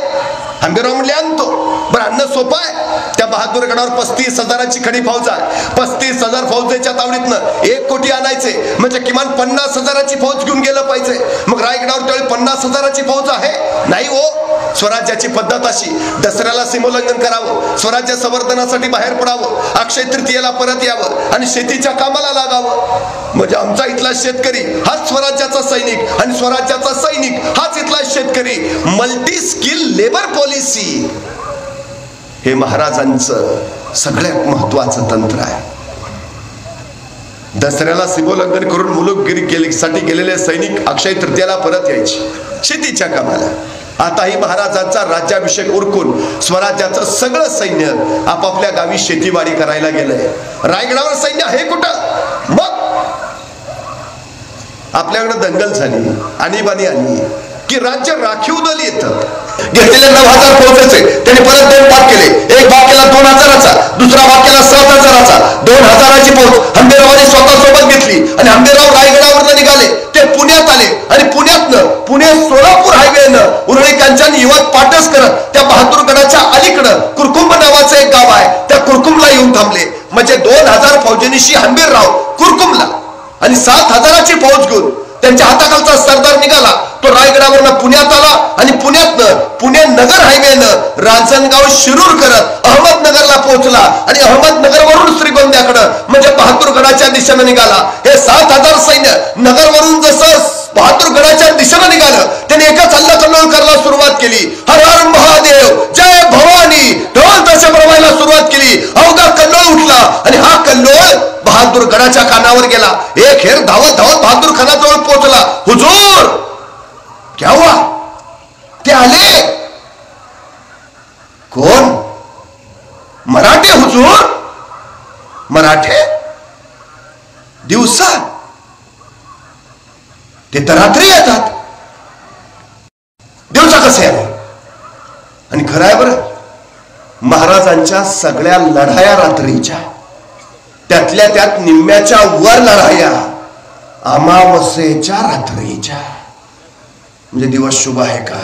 हंबीरराव म्हणले आणतो. बरं, आणणं सोपं आहे. त्या बहादूरगडावर 35,000ची खडी फौज आहे. 35,000 फौजेच्या तावडीतनं 1 कोटी आणायचे म्हणजे किमान 50,000ची फौज घेऊन गेलं पाहिजे. मग रायगडावर त्यावेळी 50,000ची फौज आहे? नाही हो. स्वराज्याची पद्धत अशी, दसऱ्याला सीमोल्लंघन करावं, स्वराज्य संवर्धनासाठी बाहेर पडावं, अक्षय तृतीयेला परत यावं आणि शेतीच्या कामाला लागावं. म्हणजे आमचा इथला शेतकरी हाच स्वराज्याचा सैनिक आणि स्वराज्याचा सैनिक हाच इथला शेतकरी. मल्टी स्किल लेबर पॉलिसी हे महाराजांचं सगळ्यात महत्वाचं तंत्र आहे. दसऱ्याला सीमोल्लंघन करून मुलुकगिरीसाठी गेलेले सैनिक अक्षय तृतीयेला परत यायचे शेतीच्या कामाला. आताही महाराजांचा राज्याभिषेक उरकून स्वराज्याचं सगळं सैन्य आपापल्या गावी शेतीवाडी करायला गेलंय. रायगडावर सैन्य आहे कुठं? मग आपल्याकडे दंगल झाली, आणीबाणी आली की राज्य राखीव दल येतं. घेतलेले 9,000 फौजेचे त्यांनी परत 2 भाग केले. एक भाग केला 2,000चा, दुसरा भाग केला 7,000चा. 2,000ची फौज हंबीररावांनी स्वतः सोबत घेतली आणि हंबीरराव रायगडावर निघाले. ते पुण्यात आले आणि पुण्यातनं पुणे सोलापूर हायवेनं उरळी कांचन यवत पाटस करत त्या बहादूरगडाच्या अलीकडं कुरकुंभ नावाचं एक गाव आहे, त्या कुरकुंभला येऊन थांबले. म्हणजे 2,000 फौजेनिशी हंबीरराव कुरकुंभला आणि 7,000ची फौज घेऊन त्यांच्या हाताखालचा सरदार निघाला. तो रायगडावरनं पुण्यात आला आणि पुण्यातनं पुणे नगर हायवेनं रांजणगाव शिरूर करत अहमदनगरला पोहोचला आणि अहमदनगरवरून श्रीगोंद्याकडं म्हणजे बहादूरगडाच्या दिशेनं निघाला. हे 7,000 सैन्य नगरवरून जसं बहादूरगडाच्या दिशेनं निघालं त्याने एकच हल्लाकल्लोळ करायला सुरुवात केली. हर हर महादेव, जय भवानी, ढोल ताशे बरवायला सुरुवात केली. अवघा कल्लोळ उठला आणि हा कल्लोळ बहादूरगडाच्या कानावर गेला. एक हेर धावत धावत बहादूर खानाजवळ पोहोचला. हुजूर, क्या हुआ? ते आले. कोण? मराठे हुजूर. मराठे दिवसा? ते तर रात्री येतात. दिवसा कसे आले? आणि खरं आहे बरं, महाराजांच्या सगळ्या लढाया रात्रीच्या, त्यातल्या त्यात निम्म्याच्या वर लढाया अमावस्येच्या रात्रीच्या. म्हणजे दिवस शुभ आहे का?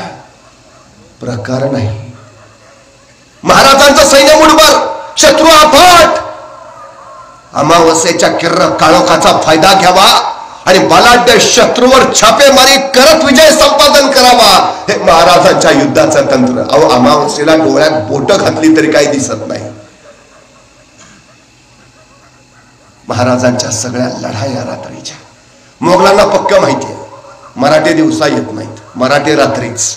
प्रकार नाही. महाराजांचं सैन्य मुठभर, शत्रू अफाट. अमावस्येच्या किर्र काळोखाचा फायदा घ्यावा आणि बलाढ्य शत्रूवर छापेमारी करत विजय संपादन करावा, हे महाराजांच्या युद्धाचं तंत्र. अहो, अमावस्येला डोळ्यात बोट घातली तरी काही दिसत नाही. महाराजांच्या सगळ्या लढाया रात्रीच्या. मोगलांना पक्क माहिती आहे मराठे दिवसा येत नाहीत, मराठे रात्रीच.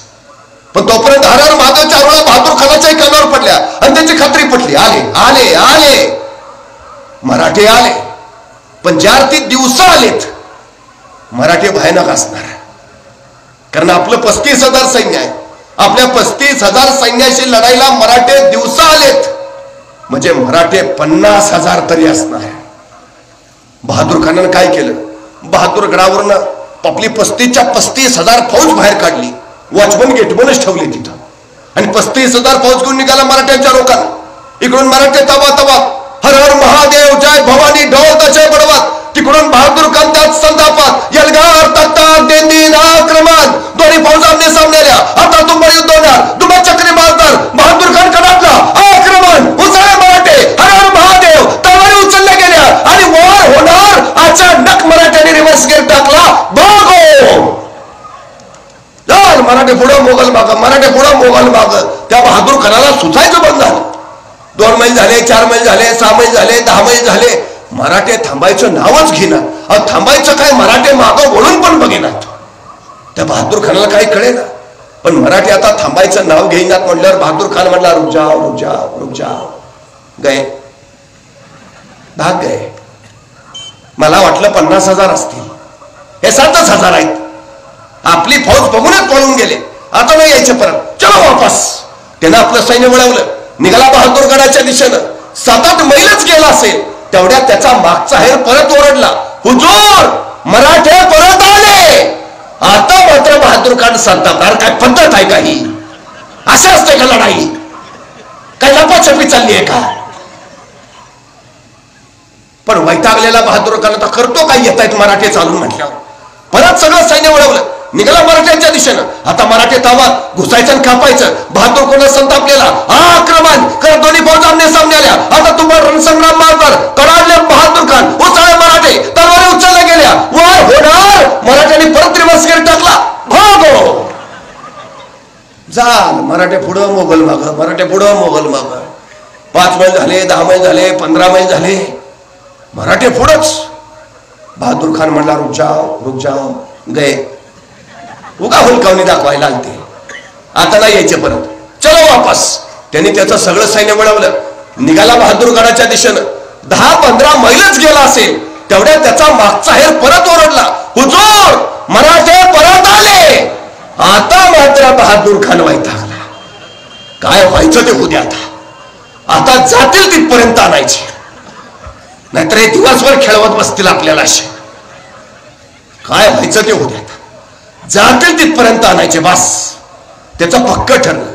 पण तोपर्यंत हर हर महादेव 4 वेळा बहादूर खानाच्याही कानावर पडल्या आणि त्यांची खात्री पटली. आले आले आले मराठे आले. पण ज्या अर्थी दिवसा आलेत मराठे भयानक असणार, कारण आपलं 35,000 सैन्य आहे. आपल्या 35,000 सैन्याशी लढाईला मराठे दिवसा आलेत म्हणजे मराठे 50,000 तरी असणार. बहादूर खानानं काय केलं, बहादूरगडावरनं आपली 35च्या 35,000 फौज बाहेर काढली. वॉचमन गेटमनच ठेवले तिथं आणि 35,000 फौज घेऊन निघाला मराठ्यांच्या रोखाला. इकडून मराठे तवा तवा हर हर महादेव जय भवानी ढोल तसे बडवत, तिकडून बहादूर खान त्यात संतापात यलगार तख्ता देंदीन आक्रमण. दोन्ही फौज आमने सामने आल्या. आता तुंबळ युद्ध होणार, दुबा चक्री मारणार. बहादूर खान कडापला, आक्रमण, उसळले मराठे, हर हर महादेव, तलवारी उचलल्या गेल्या आणि वार होणार. अचानक मराठ्यांनी रिव्हर्स गेअर टाकला. भागो मराठे पुढं मोगल माग, मराठे पुढं मोगल माग. त्या बहादूर खानाला सुचायचं बंद झालं. 2 मैल झाले, 4 मैल झाले, 6 मैल झाले, 10 मैल झाले. मराठे थांबायचं नावच घेणार. थांबायचं काय, मराठे मागं वळून पण बघेनात. त्या बहादूर खानाला काही कळेना. पण मराठे आता थांबायचं नाव घेईनात म्हटल्यावर बहादूर खान म्हटला रुक जाओ रुक जाओ रुक जाओ. गए, भाग गए. मला वाटलं 50,000 असतील, हे 7,000 आहेत. आपली फौज बघूनच पळून गेले. आता नाही यायचे परत, चलो वापस. त्यानं आपलं सैन्य वळवलं, निघाला बहादूरगडाच्या दिशेनं. 7-8 मैलच गेला असेल तेवढ्यात त्याचा मागचा हेर परत ओरडला, हुजूर मराठे परत आले. आता मात्र बहादूर खान संतापणार. काय पद्धत आहे काही, असं असते का लढाई? काय लपाछपी चालली आहे का? पण वैतागलेला बहादूर खान आता करतो काय, येत आहेत मराठे चालून म्हटल्यावर. परत सगळं सैन्य वळवलं, निघाला मराठ्यांच्या दिशेनं. आता मराठे तावात घुसायचं आणि कापायचं. बहादूर कोण संतापलेला, आक्रमण करत दोन्ही फौज आमने सामने आल्या. आता तुम्हाला रणसंग्राम मारणार. कडाडले बहादूर खान, उसळले मराठे, तलवारी उचलल्या गेल्या. वार होणार. मराठ्यांनी परत रिव्हर्स गेअर टाकला. भागो झाल. मराठे पुढं मोगल माग, मराठे पुढं मोगल माग. 5 मैल झाले, 10 मैल झाले, 15 मैल झाले. मराठे पुढंच. बहादूर खान म्हणला रुक जाओ. गए. उगा हुलकावणी दाखवायला आलते. आता नाही यायचे परत, चलो वापस. त्यांनी त्याचं सगळं सैन्य वळवलं, निघाला बहादूरगडाच्या दिशेनं. 10-15 मैलच गेला असेल तेवढ्यात त्याचा मागचा हेर परत ओरडला, हुजूर मराठे परत आले. आता मात्र बहादूर खान वैतागला. काय व्हायचं ते होऊ द्या. आता जातील तिथपर्यंत आणायचे, नाहीतर हे दिवसभर खेळवत बसतील आपल्याला. असे काय व्हायचं ते होऊ द्या. जातील तिथपर्यंत आणायचे बस. त्याचं पक्क ठरलं.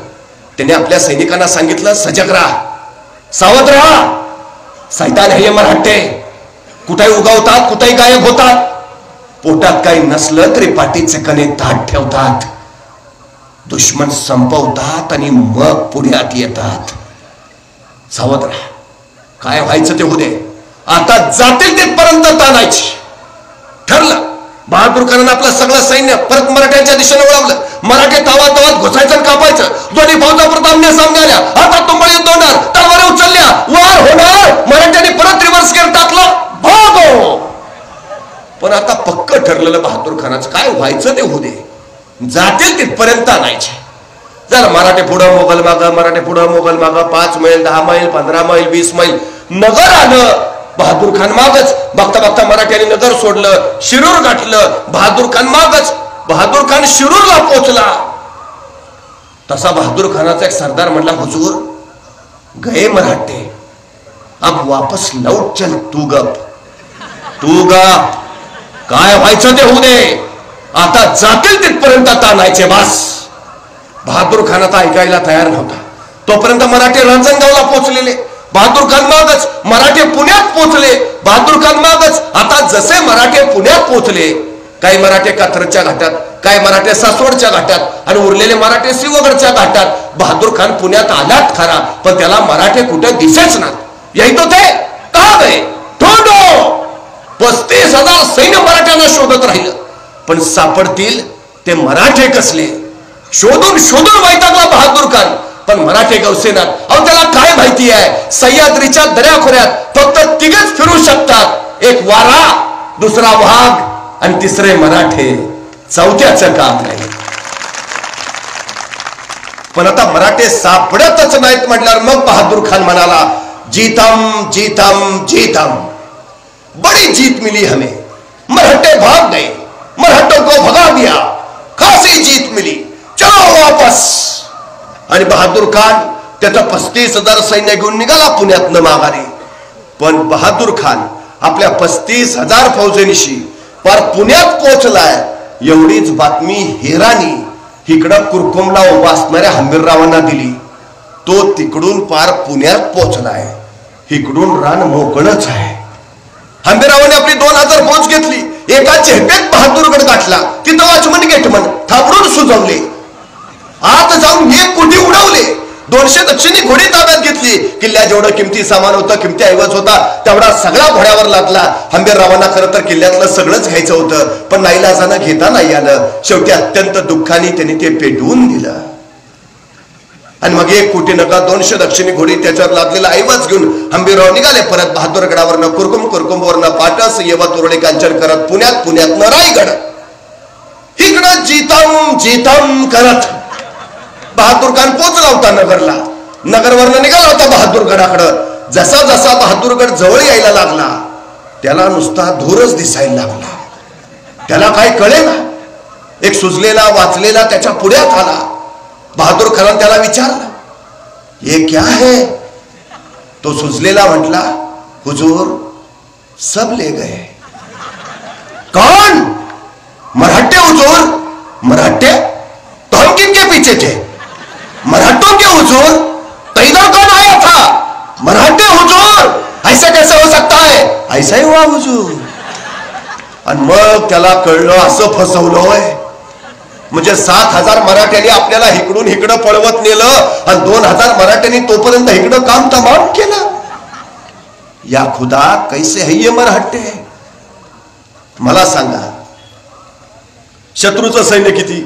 त्याने आपल्या सैनिकांना सांगितलं, सजग राहा, सावध राहा. सैतान हे मराठे कुठेही उगवतात, कुठेही गायब होतात. पोटात काही नसलं तरी पाठीचे कणे ताट ठेवतात. दुश्मन संपवतात आणि मग पुढ्यात येतात. सावध राहा. काय व्हायचं ते होऊ दे. आता जातील तिथपर्यंत ताणायची. ठरलं. बहादूर खानानं आपलं सगळं सैन्य परत मराठ्यांच्या दिशेने वळवलं. मराठे तावात घुसायचं कापायचं. दोन्ही फौजा परत आमने सामने आल्या. आता तुंबळ युद्ध होणार. तलवारी उचलल्या. वार होणार. मराठ्यांनी परत रिव्हर्स गेअर टाकला. भागो. पण आता पक्क ठरलेलं बहादूर खानाचं, काय व्हायचं ते होऊ दे. जातील तिथपर्यंत आणायचे. जर मराठे पुढं मोगल माग, मराठे पुढं मोगल माग. 5 मैल, 10 मैल, 15 मैल, 20 मैल. नगर आलं. बहादूर खान मागच. बघता बघता मराठ्यांनी नगर सोडलं, शिरूर गाठलं. बहादूर खान मागच. बहादूर खान शिरूरला पोहोचला. तसा बहादूर खानाचा एक सरदार म्हणला, हुजूर गए मराठे, अब वापस लौट चल. तू गप. काय व्हायचं ते होऊ दे. आता जातील तिथपर्यंत आता आणायचे बस. बहादूर खान आता ऐकायला तयार नव्हता. तोपर्यंत मराठे रांजणगावला पोहोचलेले. बहादूर खान मागच. मराठे पुण्यात पोहोचले. बहादूर खान मागच. आता जसे मराठे पुण्यात पोहोचले, काही मराठे कात्रजच्या घाटात, काही मराठे सासवडच्या घाटात आणि उरलेले मराठे सिंहगडच्या घाटात. बहादूर खान पुण्यात आलात खरा, पण त्याला मराठे कुठे दिसेच ना. यही तो थे, कहा गए, ढूंढ 35,000 सैन्य मराठ्यांना शोधत राहिलं, पण सापडतील ते मराठे कसले? शोधून शोधून वैतागला बहादूर खान, पण मराठे गवसेनात. अहो त्याला काय माहिती आहे, सह्याद्रीच्या दऱ्याखोऱ्यात फक्त तिघच फिरू शकतात, एक वारा, दुसरा वाघ आणि तिसरे मराठे, चौथ्याचं काम नाही. पण आता मराठे सापडतच नाहीत म्हटल्यावर मग बहादूर खान म्हणाला, जीतम जीतम जीतम, बड़ी जीत मिली हमें, मराठे भाग गए, मराठों को भगा दिया, खासी जीत मिली, चलो वापस. आणि बहादूर खान त्याचा 35,000 सैन्य घेऊन निघाला पुण्यातनं माघारी. पण बहादूर खान आपल्या 35,000 फौजेनिशी पार पुण्यात पोहोचलाय. एवढीच बातमी हेरानी इकडं कुरकुमला उभा असणाऱ्या हंबीररावांना दिली. तो तिकडून पार पुण्यात पोहोचलाय, इकडून रान मोकळच आहे. हंबीररावांनी आपली 2,000 फौज घेतली, एका चेहप्यात बहादूरगड गाठला. तिथं वाचमन गेटमन थांबडून सुजवले, आत जाऊन 1 कोटी उडवले. 200 दक्षिणी घोडी ताब्यात घेतली. किल्ल्यात जेवढं किमती सामान होतं, किमती ऐवज होता, तेवढा सगळा घोड्यावर लादला. हंबीररावांना खरं तर किल्ल्यातलं सगळंच घ्यायचं होतं, पण नाईलाजानं घेता नाही आलं. शेवटी अत्यंत दुःखाने त्यांनी ते पेटवून दिलं. आणि मग 1 कोटी नका 200 दक्षिणी घोडी त्याच्यावर लादलेला ऐवज घेऊन हंबीरराव निघाले परत बहादूरगडावरनं. कुरकुमवरनं पाटस, येवा, तोरडे, कांचन करत पुण्यातनं रायगड. इकडं जीतम जीतम करत बहादूर खान पोचला होता नगरला. नगरवरनं निघाला होता बहादूरगडाकडं. जसा जसा बहादूरगड जवळ यायला लागला, त्याला नुसता धूरच दिसायला लागला. त्याला काय कळेना. एक सुजलेला वाचलेला त्याच्या पुढ्यात आला. बहादूर खान त्याला विचारलं, ये क्या है? तो सुजलेला म्हटला, हुजूर सब ले गए. कौन? मराठे हुजूर. मराठे? तो हम किनके पीछे थे? मराठों के हुजूर. तो इधर कौन आया था? मराठे हुजूर. ऐसा कैसे हो सकता है? ऐसा ही हुआ हुजूर. आणि मग त्याला कळलं असं फसवलंय. म्हणजे 7,000 मराठ्यांनी आपल्याला इकडून इकडं पळवत नेलं आणि 2,000 मराठ्यांनी तोपर्यंत इकडं काम तमाम केलं. या खुदा कैसे है ये मराठे? मला सांगा, शत्रूचं सैन्य किती?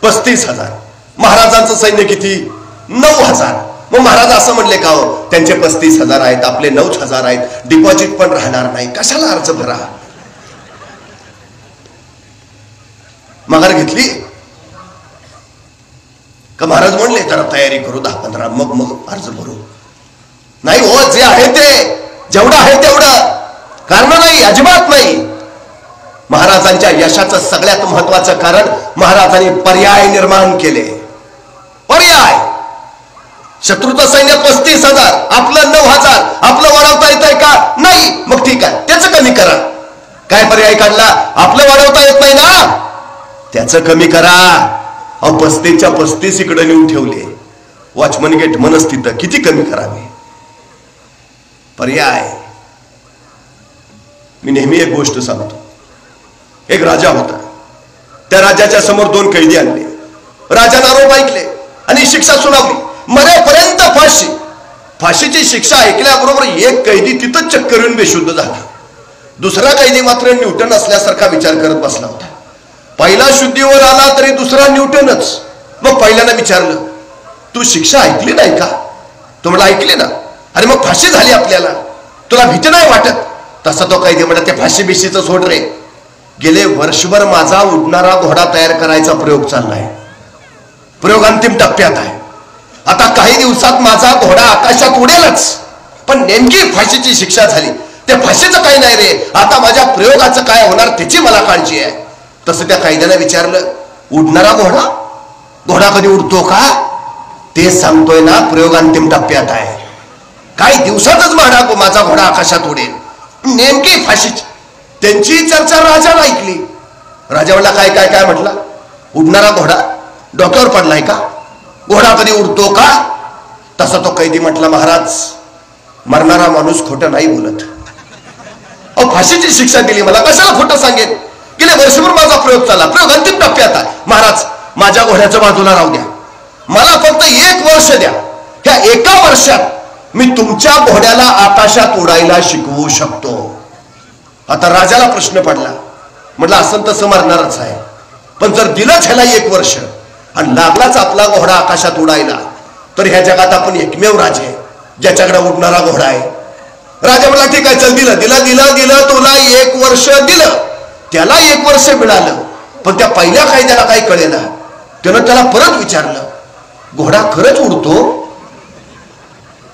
35,000. महाराजांचं सैन्य किती? 9,000. मग महाराज असं म्हणले का हो, त्यांचे 35,000 आहेत, आपले 9,000 आहेत, डिपॉझिट पण राहणार नाही, कशाला अर्ज भरा? माघार घेतली का? महाराज म्हणले जरा तयारी करू 10-15, मग अर्ज भरू. नाही हो, जे आहे ते, जेवढं आहे तेवढं. कारण नाही, अजिबात नाही. महाराजांच्या यशाचं सगळ्यात महत्वाचं कारण महाराजांनी पर्याय निर्माण केले. पर्याय. शत्रूचं सैन्य 35,000, आपलं 9,000. आपलं वाढवता येत आहे का? नाही. मग ठीक आहे, त्याचं कमी करा. काय पर्याय काढला? आपलं वाढवता येत नाही ना, त्याचं कमी करा. 35च्या 35 इकडे नेऊन ठेवले. वॉचमन गेट मनच तिथं, किती कमी करावे? पर्याय. मी नेहमी एक गोष्ट सांगतो. एक राजा होता. त्या राजाच्या समोर 2 कैदी आणले. राजाने आरोप ऐकले आणि शिक्षा सुनावली, मरेपर्यंत फाशी. फाशीची शिक्षा ऐकल्याबरोबर एक कैदी तिथं चक्कर येऊन बेशुद्ध झाला. दुसरा कैदी मात्र न्यूटन असल्यासारखा विचार करत बसला होता. पहिला शुद्धीवर आला तरी दुसरा न्यूटनच. मग पहिल्यानं विचारलं, तू शिक्षा ऐकली नाही का? तो म्हणाला, ऐकली ना. अरे मग फाशी झाली आपल्याला, तुला भीती नाही वाटत? तसा तो कैदी म्हणला, ते फाशी बिशीचं सोड रे. गेले वर्षभर माझा उडणारा घोडा तयार करायचा प्रयोग चाललाय. प्रयोग अंतिम टप्प्यात आहे. आता काही दिवसात माझा घोडा आकाशात उडेलच. पण नेमकी फाशीची शिक्षा झाली. ते फाशीचं काही नाही रे, आता माझ्या प्रयोगाचं काय होणार त्याची मला काळजी आहे. तसं त्या कैद्याने विचारलं, उडणारा घोडा? घोडा कधी उडतो का? ते सांगतोय ना, प्रयोग अंतिम टप्प्यात आहे. काही दिवसातच माझा घोडा आकाशात उडेल. नेमकी फाशीची. त्यांची चर्चा राजाला ऐकली. राजा म्हणला, काय काय काय म्हटला? उडणारा घोडा? डोक्यावर पडलाय का? घोडा कधी उडतो का? तसा तो कैदी म्हटला, महाराज, मरणारा माणूस खोटं नाही बोलत. अहो, फाशीची शिक्षा दिली मला, कशाला खोटं सांगेन? गेले वर्षभर माझा प्रयोग चालला, प्रयोग अंतिम टप्प्यात आहे. महाराज, माझ्या घोड्याच्या बाजूला राहू द्या, मला फक्त 1 वर्ष द्या. ह्या 1 वर्षात मी तुमच्या घोड्याला आकाशात उडायला शिकवू शकतो. आता राजाला प्रश्न पडला, म्हटलं असं तसं मारणारच आहे, पण जर दिलंच ह्याला 1 वर्ष आणि लागलाच आपला घोडा आकाशात उडायला, तर ह्या जगात आपण एकमेव राजे ज्याच्याकडे उडणारा घोडा आहे. राजा म्हणला ठीक आहे, चल दिलं दिलं दिलं दिलं तुला 1 वर्ष दिलं. त्याला 1 वर्ष मिळालं, पण त्या पहिल्या कायद्याला काही कळेना. त्यानं त्याला परत विचारलं, घोडा खरंच उडतो?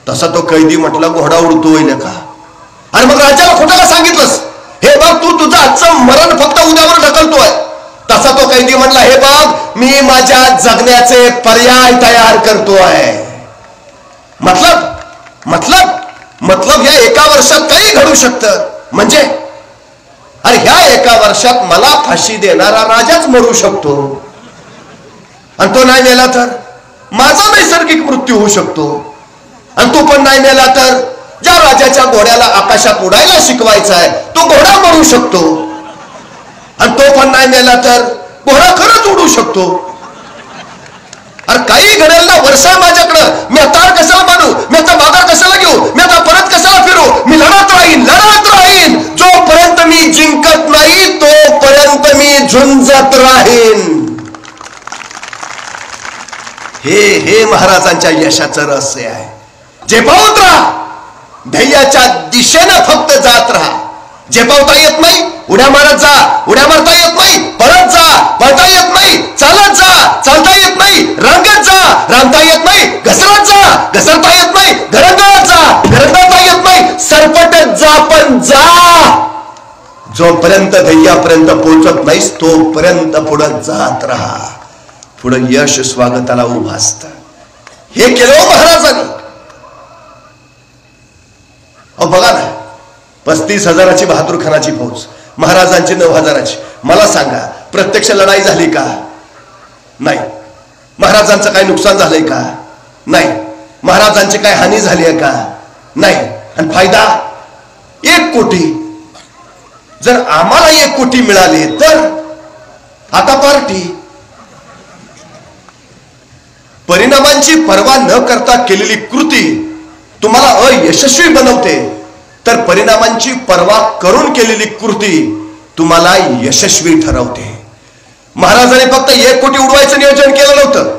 तसा तो कैदी म्हटला, घोडा उडतो होईल का? आणि मग राजाला खोटं का सांगितलंस? हे बघ तू तुझं आजचं मरण फक्त उद्यावर ढकलतोय. तसा तो कैदी म्हटला, हे बघ मी माझ्या जगण्याचे पर्याय तयार करतोय. मतलब मतलब मतलब या 1 वर्षात काही घडू शकतं. म्हणजे अरे ह्या 1 वर्षात मला फाशी देणारा राजाच मरू शकतो, आणि तो नाही मेला तर माझा नैसर्गिक मृत्यू होऊ शकतो. आणि तो पण नाही मेला तर ज्या राजाच्या घोड्याला आकाशात उडायला शिकवायचा आहे तो घोडा मरू शकतो. आणि तो पण नाही मेला तर घोडा खरंच उडू शकतो. अरे काही घडेल ना, वर्ष आहे माझ्याकडं. मी आता कशाला मानू, मी आता माघार कशाला घेऊ, मी आता परत कशाला फिरू? मी लढत राहीन. जोपर्यंत मी जिंकत नाही तोपर्यंत मी झुंजत राहीन. हे महाराजांच्या यशाचं रहस्य आहे. झेपावत राहा, ध्येयाच्या दिशेनं फक्त जात राहा. झेपावता येत नाही उड्या मारत जा, उड्या मारता येत नाही पळत जा, पळता येत नाही चालत जा, चालता येत नाही रांगत जा, रांगता येत नाही घसरत जा, घसरता येत नाही घरंगळत जा, घरंगळता येत नाही सरपटत जा, पण जा. जोपर्यंत ध्येयापर्यंत पोहोचत नाहीस तोपर्यंत पुढे जात राहा. पुढे यश स्वागताला उभं असतं. हे केलं महाराजांनी. बघा ना, 35,000ची बहादूर खानाची फौज, महाराजांची 9,000ची. मला सांगा प्रत्यक्ष लढाई झाली का? नाही. महाराजांचं काही नुकसान झालंय का? नाही. महाराजांची काही हानी झाली आहे का? नाही. आणि फायदा 1 कोटी. जर आम्हाला 1 कोटी मिळाले तर आता पार्टी. परिणामांची पर्वा न करता केलेली कृती तुम्हाला अयशस्वी बनवते, तर परिणामांची पर्वा करून केलेली कृती तुम्हाला यशस्वी ठरवते. महाराजांनी फक्त 1 कोटी उडवायचं नियोजन केलं नव्हतं.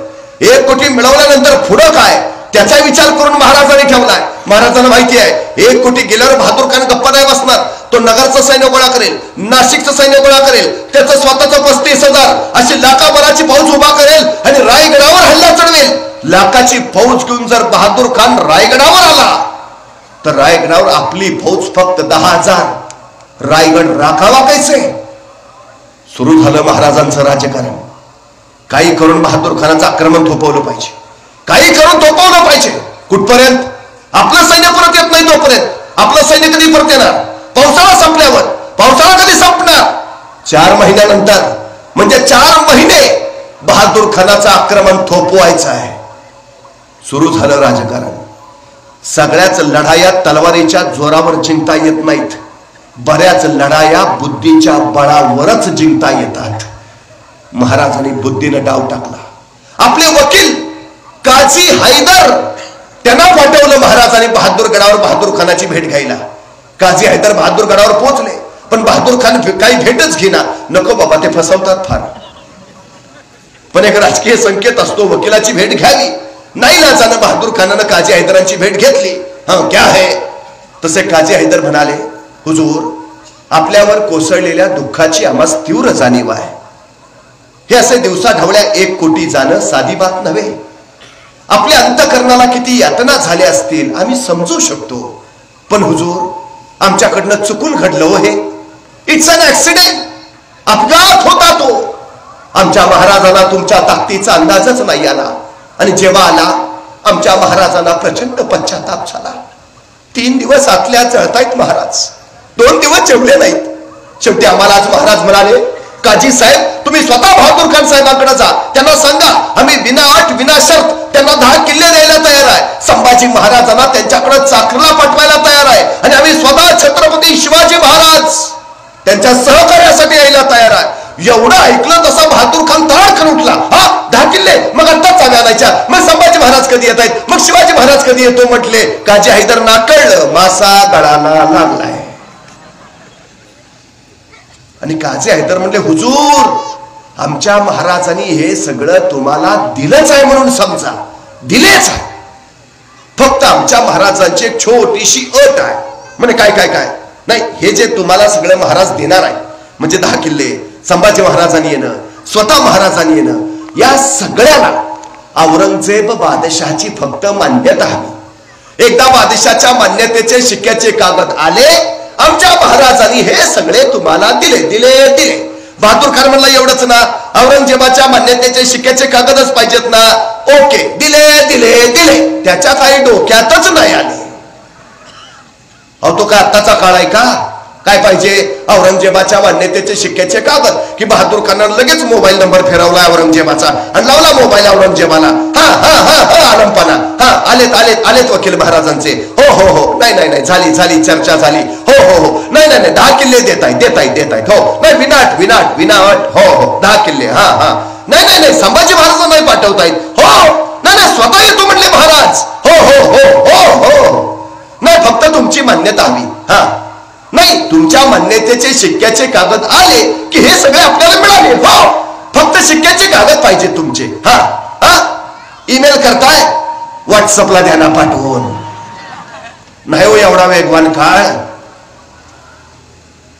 1 कोटी मिळवल्यानंतर पुढं काय त्याचा विचार करून महाराजांनी ठेवलाय. महाराजांना माहिती आहे 1 कोटी गेल्यावर बहादूर खान गप्पा नाही बसणार. तो नगरचं सैन्य गोळा करेल, नाशिकचं सैन्य गोळा करेल, त्याचं स्वतःचं 35,000 अशी लाखाभराची फौज उभा करेल आणि रायगडावर हल्ला चढवेल. लाखाची फौज घेऊन जर बहादूर खान रायगडावर आला तर रायगडावर आपली फौज फक्त 10,000. रायगड राखावा कैसे? सुरू झालं महाराजांचं राजकारण. काही करून बहादूर खानाचं आक्रमण थोपवलं पाहिजे, काही करून थोपवलं पाहिजे. कुठपर्यंत? आपलं सैन्य परत येत नाही तोपर्यंत. आपलं सैन्य कधी परत येणार? पावसाळा संपल्यावर. पावसाळा कधी संपणार? 4 महिन्यानंतर. म्हणजे 4 महिने बहादूर खानाचं आक्रमण थोपवायचं आहे. सुरू झालं राजकारण. सगळ्याच लढाया तलवारीच्या जोरावर जिंकता येत नाहीत. बऱ्याच लढाया बुद्धीच्या बळावरच जिंकता येतात. महाराजांनी बुद्धीनं डाव टाकला. आपले वकील काझी हैदर त्यांना पाठवलं महाराजांनी बहादूर गडावर बहादूर खानाची भेट घ्यायला. काझी हैदर बहादूर गडावर पोहोचले, पण बहादूर खान काही भेटच घेना. नको बाबा, ते फसवतात फार. पण एक राजकीय संकेत असतो, वकिलाची भेट घ्यावी. नाही लाजानं बहादूर खानानं काझी हैदरांची भेट घेतली. क्या है? तसे काझी हैदर म्हणाले, हुजूर, आपल्यावर कोसळलेल्या दुःखाची आम्हास तीव्र जाणीव आहे. हे असे दिवसा ढवळ्या 1 कोटी जाणं साधी बात नव्हे. आपल्या अंतकरणाला किती यातना झाल्या असतील आम्ही समजू शकतो. पण हुजूर, आमच्याकडनं चुकून घडलं हो हे. It's an accident. अपघात होता तो. आमच्या महाराजांना तुमच्या ताकदीचा अंदाजच नाही आला, आणि जेव्हा आला आमच्या महाराजांना प्रचंड पश्चाताप झाला. 3 दिवस आतल्या जळतायत महाराज. 2 दिवस जेवले नाहीत. शेवटी आम्हाला आज महाराज म्हणाले, काजी साहेब, तुम्ही स्वतः बहादूर खान साहेबांकडे जा. त्यांना सांगा आम्ही विना अट विना शर्त त्यांना 10 किल्ले द्यायला तयार आहे. संभाजी महाराजांना त्यांच्याकडे चाकरला पाठवायला तयार आहे, आणि आम्ही स्वतः छत्रपती शिवाजी महाराज त्यांच्या सहकार्यासाठी यायला तयार आहे. एवढं ऐकलं तसा बहादूर खान तळाखन उठला. 10 किल्ले? मग आत्ताच चाव्या आणायच्या. मग संभाजी महाराज कधी येत आहेत? मग शिवाजी महाराज कधी येतो म्हटले. काजी हैदर नाकळलं, मासा गळाला लागलाय. आणि काझी हैदर म्हणले, हुजूर आमच्या महाराजांनी हे सगळं तुम्हाला दिलंच आहे म्हणून समजा, दिलेच आहे. फक्त आमच्या महाराजांची एक छोटीशी अट आहे. म्हणजे काय काय काय नाही, हे जे तुम्हाला सगळं महाराज देणार आहे म्हणजे 10 किल्ले, संभाजी महाराजांनी येणं, स्वतः महाराजांनी येणं, या सगळ्याला औरंगजेब बादशाहची फक्त मान्यता हवी. एकदा बादशाहच्या मान्यतेचे शिक्क्याचे कागद आले, आमच्या महाराजांनी हे सगळे तुम्हाला दिले दिले दिले. बहादूर खान म्हणला, एवढंच ना, औरंगजेबाच्या मान्यतेचे शिक्क्याचे कागदच पाहिजेत ना. ओके, दिले दिले दिले. त्याच्या काही डोक्यातच नाही आले. अहो तो काय आत्ताचा काळ आहे का? काय पाहिजे? औरंगजेबाच्या मान्यतेचे शिक्क्याचे कागद. की बहादूर खानानं लगेच मोबाईल नंबर फिरवला औरंगजेबाचा आणि लावला मोबाईल औरंगजेबाला. हा हा हा हा आलमपणा, हा आलेत आलेत आलेत वकील महाराजांचे. हो हो हो, नाही नाही नाही, झाली झाली चर्चा झाली. हो हो हो, नाही नाही नाही, 10 किल्ले देत आहेत. हो नाही, विनाट विनाट विनाट, हो हो 10 किल्ले. हा हा, नाही नाही नाही, संभाजी महाराजांना नाही पाठवतायत. हो नाही नाही, स्वतः येतो म्हणले महाराज. हो हो हो हो हो, नाही फक्त तुमची मान्यता हवी. हा नाही, तुमच्या मान्यतेचे शिक्क्याचे कागद आले की हे सगळे आपल्याला मिळाले. हो, फक्त शिक्क्याचे कागद पाहिजे तुमचे. हा हा, ईमेल करताय, व्हॉट्सअपला द्या ना पाठवून. नाही हो एवढा वेगवान काळ.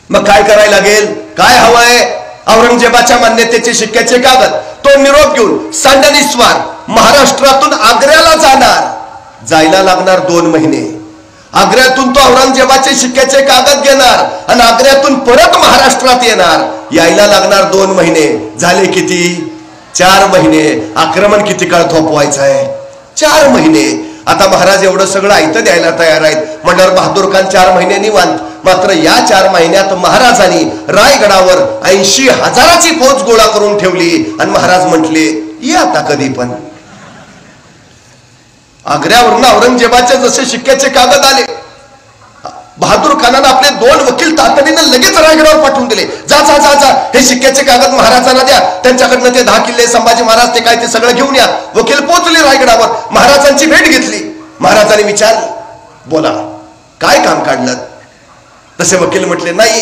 मग काय करायला लागेल? काय हवंय? औरंगजेबाच्या मान्यतेचे शिक्क्याचे कागद. तो निरोप घेऊन सांडनिस्वार महाराष्ट्रातून आग्र्याला जाणार. जायला लागणार 2 महिने. आग्र्यातून तो औरंगजेबाचे शिक्क्याचे कागद घेणार आणि आग्र्यातून परत महाराष्ट्रात येणार. यायला लागणार 2 महिने. झाले किती? 4 महिने. आक्रमण किती काळ थोपवायचं आहे? 4 महिने. आता महाराज एवढं सगळं ऐकतं द्यायला तयार आहेत म्हणल्यावर बहादूर खान 4 महिने निवांत. मात्र या 4 महिन्यात महाराजांनी रायगडावर 80,000ची फौज गोळा करून ठेवली आणि महाराज म्हटले, ये आता कधी पण. आग्र्यावरून औरंगजेबाचे जसे शिक्क्याचे कागद आले, बहादूर खानानं आपले 2 वकील तातडीनं लगेच रायगडावर पाठवून दिले. जा जा जा जा, हे शिक्क्याचे कागद महाराजांना द्या, त्यांच्याकडनं ते 10 किल्ले, संभाजी महाराज ते काय ते सगळं घेऊन या. वकील पोहोचले रायगडावर, महाराजांची भेट घेतली. महाराजांनी विचारलं, बोला काय काम काढलं? तसे वकील म्हटले, नाही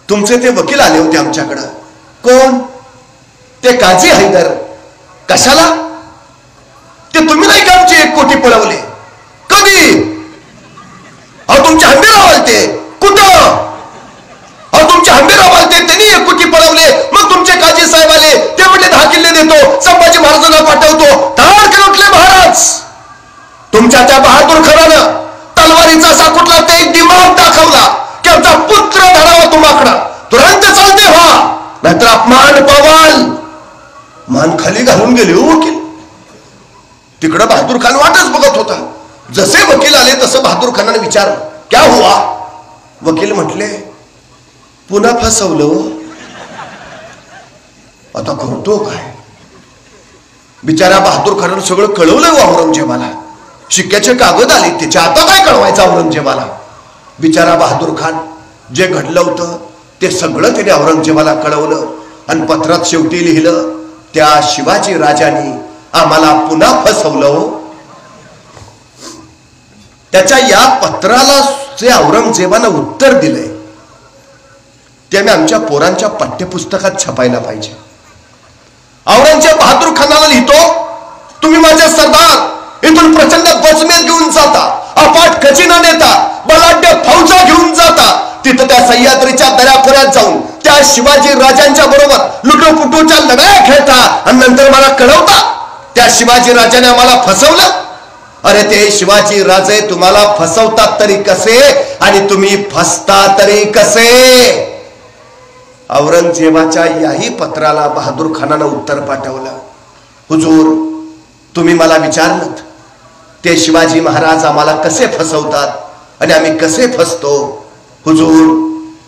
तुमचे ते वकील आले होते आमच्याकडं. कोण? ते काझी हैदर. कशाला? ते तुम्ही नाही का आमचे 1 कोटी पळवले? कधी? अहो तुमचे हंबीराव आलते. कुठं? अहो तुमचे हंबीराव आलते, त्यांनी 1 कोटी पळवले. मग तुमचे काझी साहेब आले, ते म्हणले 10 किल्ले देतो, संभाजी महाराजांना पाठवतो. ताडकन उठले महाराज. तुमच्या त्या बहादूर खानानं तलवारीचा असा कुठला ते एक दिमाग दाखवला की आमचा पुत्र धरावा तुम्हाकडं. तुरंत चालते व्हा, नाहीतर अपमान पवाल. मान खाली घालून गेले हो वकील. तिकडं बहादूर खान वाटच बघत होता. जसे वकील आले तसं बहादूर खानाने विचारलं, क्या हुआ? वकील म्हटले, पुन्हा फसवलं. आता करतो काय? बिचारा बहादूर खानानं सगळं कळवलं औरंगजेबाला. शिक्क्याचे कागद आले त्याच्या, आता काय कळवायचं औरंगजेबाला? बिचारा बहादूर खान जे घडलं होतं ते सगळं त्याने औरंगजेबाला कळवलं आणि पत्रात शेवटी लिहिलं, त्या शिवाजी राजांनी आम्हाला पुन्हा फसवलं. त्याच्या या पत्राला जे औरंगजेबानं उत्तर दिलंय ते आम्ही आमच्या पोरांच्या पाठ्यपुस्तकात छापायला पाहिजे. औरंगजेब बहादूर खानाला लिहितो, तुम्ही माझे सरदार इथून प्रचंड बचमेत घेऊन जाता, अफाट खजिना नेता, बलाढ्य फौजा घेऊन जाता. तिथं त्या सह्याद्रीच्या दऱ्याखोऱ्यात जाऊन त्या शिवाजी राजांच्या बरोबर लुटूपुटूच्या लढाया खेळता आणि नंतर मला कळवता त्या शिवाजी राजाने आम्हाला फसवलं. अरे ते शिवाजी राजे तुम्हाला फसवतात तरी कसे आणि तुम्ही फसता तरी कसे? औरंगजेबाच्या याही पत्राला बहादूर खानानं उत्तर पाठवलं, हुजूर तुम्ही मला विचारलं ते शिवाजी महाराज आम्हाला कसे फसवतात आणि आम्ही कसे फसतो. हुजूर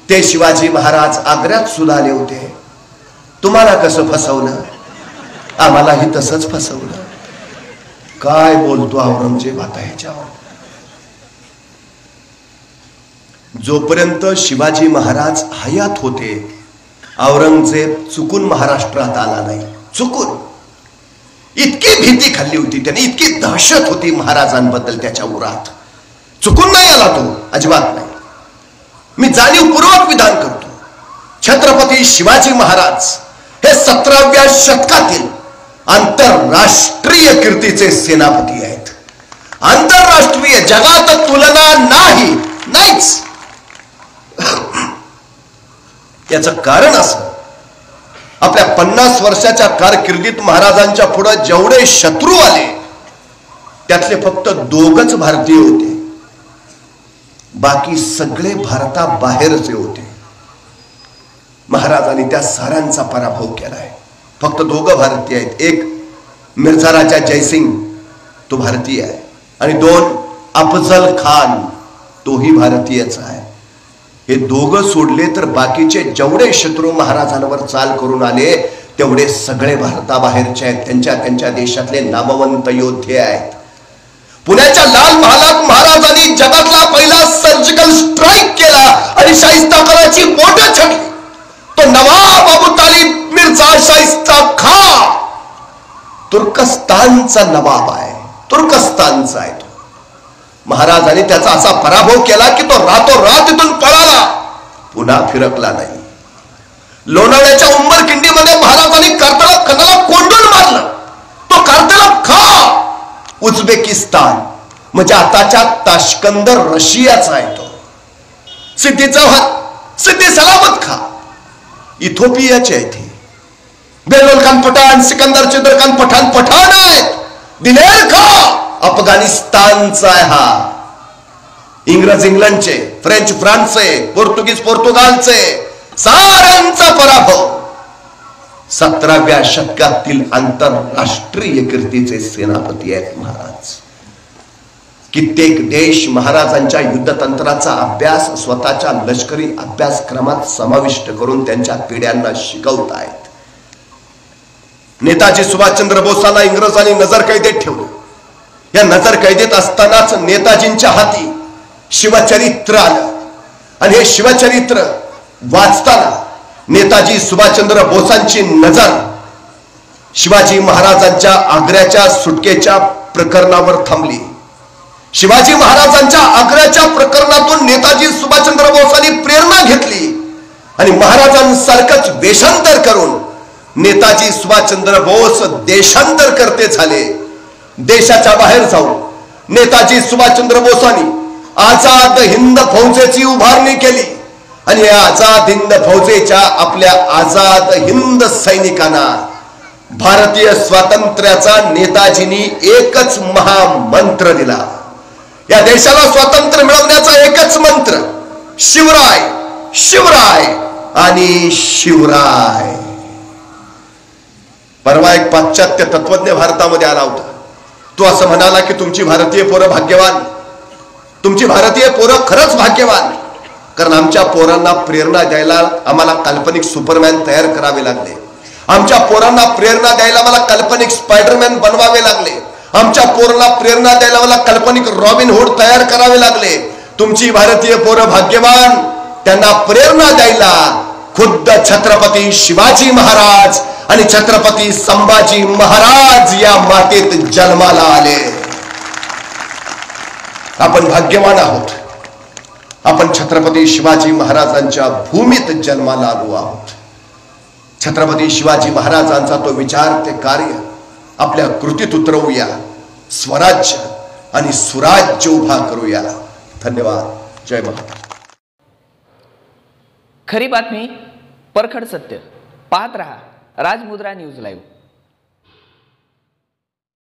ते शिवाजी महाराज आग्र्यात सुद्धा आले होते, तुम्हाला कसं फसवलं? आम्हालाही तसंच फसवलं. काय बोलतो औरंगजेब आता ह्याच्यावर? जोपर्यंत शिवाजी महाराज हयात होते औरंगजेब चुकून महाराष्ट्रात आला नाही. चुकून. इतकी भीती खाल्ली होती त्याने, इतकी दहशत होती महाराजांबद्दल त्याच्या उरात. चुकून नाही आला तो, अजिबात नाही. मी जाणीवपूर्वक विधान करतो. छत्रपती छत्रपती शिवाजी महाराज हे 17व्या शतकातील आंतरराष्ट्रीय कीर्तीचे सेनापती आहेत. आंतरराष्ट्रीय जगात तुलना नाहीच. याचं कारण असं, आपल्या 50 वर्षाच्या कारकिर्दीत महाराजांच्या पुढे जेवढे शत्रू आले त्यातले फक्त 2च भारतीय होते. बाकी सगळे भारताबाहेरचे होते. महाराजांनी त्या साऱ्यांचा पराभव केलाय. फक्त 2 भारतीय आहेत. एक मिर्झा राजा जयसिंग, तो भारतीय आहे, आणि 2 अफजल खान, तोही भारतीयच आहे. हे 2 सोडले तर बाकीचे जेवढे शत्रू महाराजांवर चाल करून आले तेवढे सगळे भारताबाहेरचे आहेत. त्यांच्या देशातले नामवंत योद्धे आहेत. पुण्याच्या लाल महालात महाराजांनी जगातला पहिला सर्जिकल स्ट्राईक केला आणि शाहिस्ताखानाची बोटं छाटली. तो नवाब अबू तालिब मिर्झा शाहिस्ता खान तुर्कस्तानचा नवाब आहे. तुर्कस्तानचा आहे तो. महाराजांनी त्याचा असा पराभव केला की तो रातोरात इथून पळाला, पुन्हा फिरकला नाही. लोणावळ्याच्या उंबरकिंडीमध्ये महाराजांनी कार्ताला खणाला कोंडून मारलं. तो कार्ताला खा उझबेकिस्तान, म्हणजे आताच्या ताश्कंदर रशियाचा आहे तो. सिद्धी चौहान, सिद्धी सलामत खा इथोपियाचे आहे ते. बेलोल खान पठाण, सिकंदर चंद्रकांत पठाण आहेत. दिलेर खा अफगाणिस्तानचा आहे हा. इंग्रज इंग्लंडचे, फ्रेंच फ्रान्सचे, पोर्तुगीज पोर्तुगालचे, साऱ्यांचा पराभव. 17व्या शतकातील आंतरराष्ट्रीय कीर्तीचे सेनापती आहेत महाराज. कित्येक देश महाराजांच्या युद्धतंत्राचा अभ्यास स्वतःच्या लष्करी अभ्यासक्रमात समाविष्ट करून त्यांच्या पिढ्यांना शिकवत आहेत. नेताजी सुभाषचंद्र बोसांना इंग्रजांनी नजरकैदेत ठेवलं. या नजरकैदेत असतानाच नेताजींच्या हाती शिवचरित्र आलं, आणि हे शिवचरित्र वाचताना नेताजी सुभाषचंद्र बोसांची नजर शिवाजी महाराजांच्या आग्र्याच्या सुटकेच्या प्रकरणावर थांबली. शिवाजी महाराजांच्या आग्र्याच्या प्रकरणातून नेताजी सुभाषचंद्र बोसांनी प्रेरणा घेतली आणि महाराजांसारखंच वेषांतर करून नेताजी सुभाषचंद्र बोस देशांतर करते झाले. देशाच्या बाहेर जाऊन नेताजी सुभाषचंद्र बोसांनी आझाद हिंद फौजेची उभारणी केली, आणि या आझाद हिंद फौजेच्या आपल्या आझाद हिंद सैनिकांना भारतीय स्वातंत्र्याचा नेताजींनी एकच महामंत्र दिला. या देशाला स्वातंत्र्य मिळवण्याचा एकच मंत्र, शिवराय, शिवराय आणि शिवराय. परवा एक पाश्चात्य तत्वज्ञ भारतामध्ये आला होता. तो असं म्हणाला की तुमची भारतीय पोरं भाग्यवान, तुमची भारतीय पोरं खरंच भाग्यवान, कारण आमच्या पोरांना प्रेरणा द्यायला आम्हाला काल्पनिक सुपरमॅन तयार करावे लागले. आमच्या पोरांना प्रेरणा द्यायला मला काल्पनिक स्पायडरमॅन बनवावे लागले. आमच्या पोरांना प्रेरणा द्यायला मला काल्पनिक रॉबिन हुड तयार करावे लागले. तुमची भारतीय पोरं भाग्यवान, त्यांना प्रेरणा द्यायला खुद्द छत्रपती शिवाजी महाराज आणि छत्रपती संभाजी महाराज या मातीत जन्माला आले. आपण भाग्यवान आहोत. आपण छत्रपती शिवाजी महाराजांच्या भूमीत जन्माला आलो आहोत. छत्रपती शिवाजी महाराजांचा तो विचार, ते कार्य आपल्या कृतीत उतरवूया. स्वराज्य आणि सुराज्य उभा करूया. धन्यवाद. जय महाराज. खरी बातमी, परखड सत्य. पाहत रहा राजमुद्रा न्यूज लाईव्ह.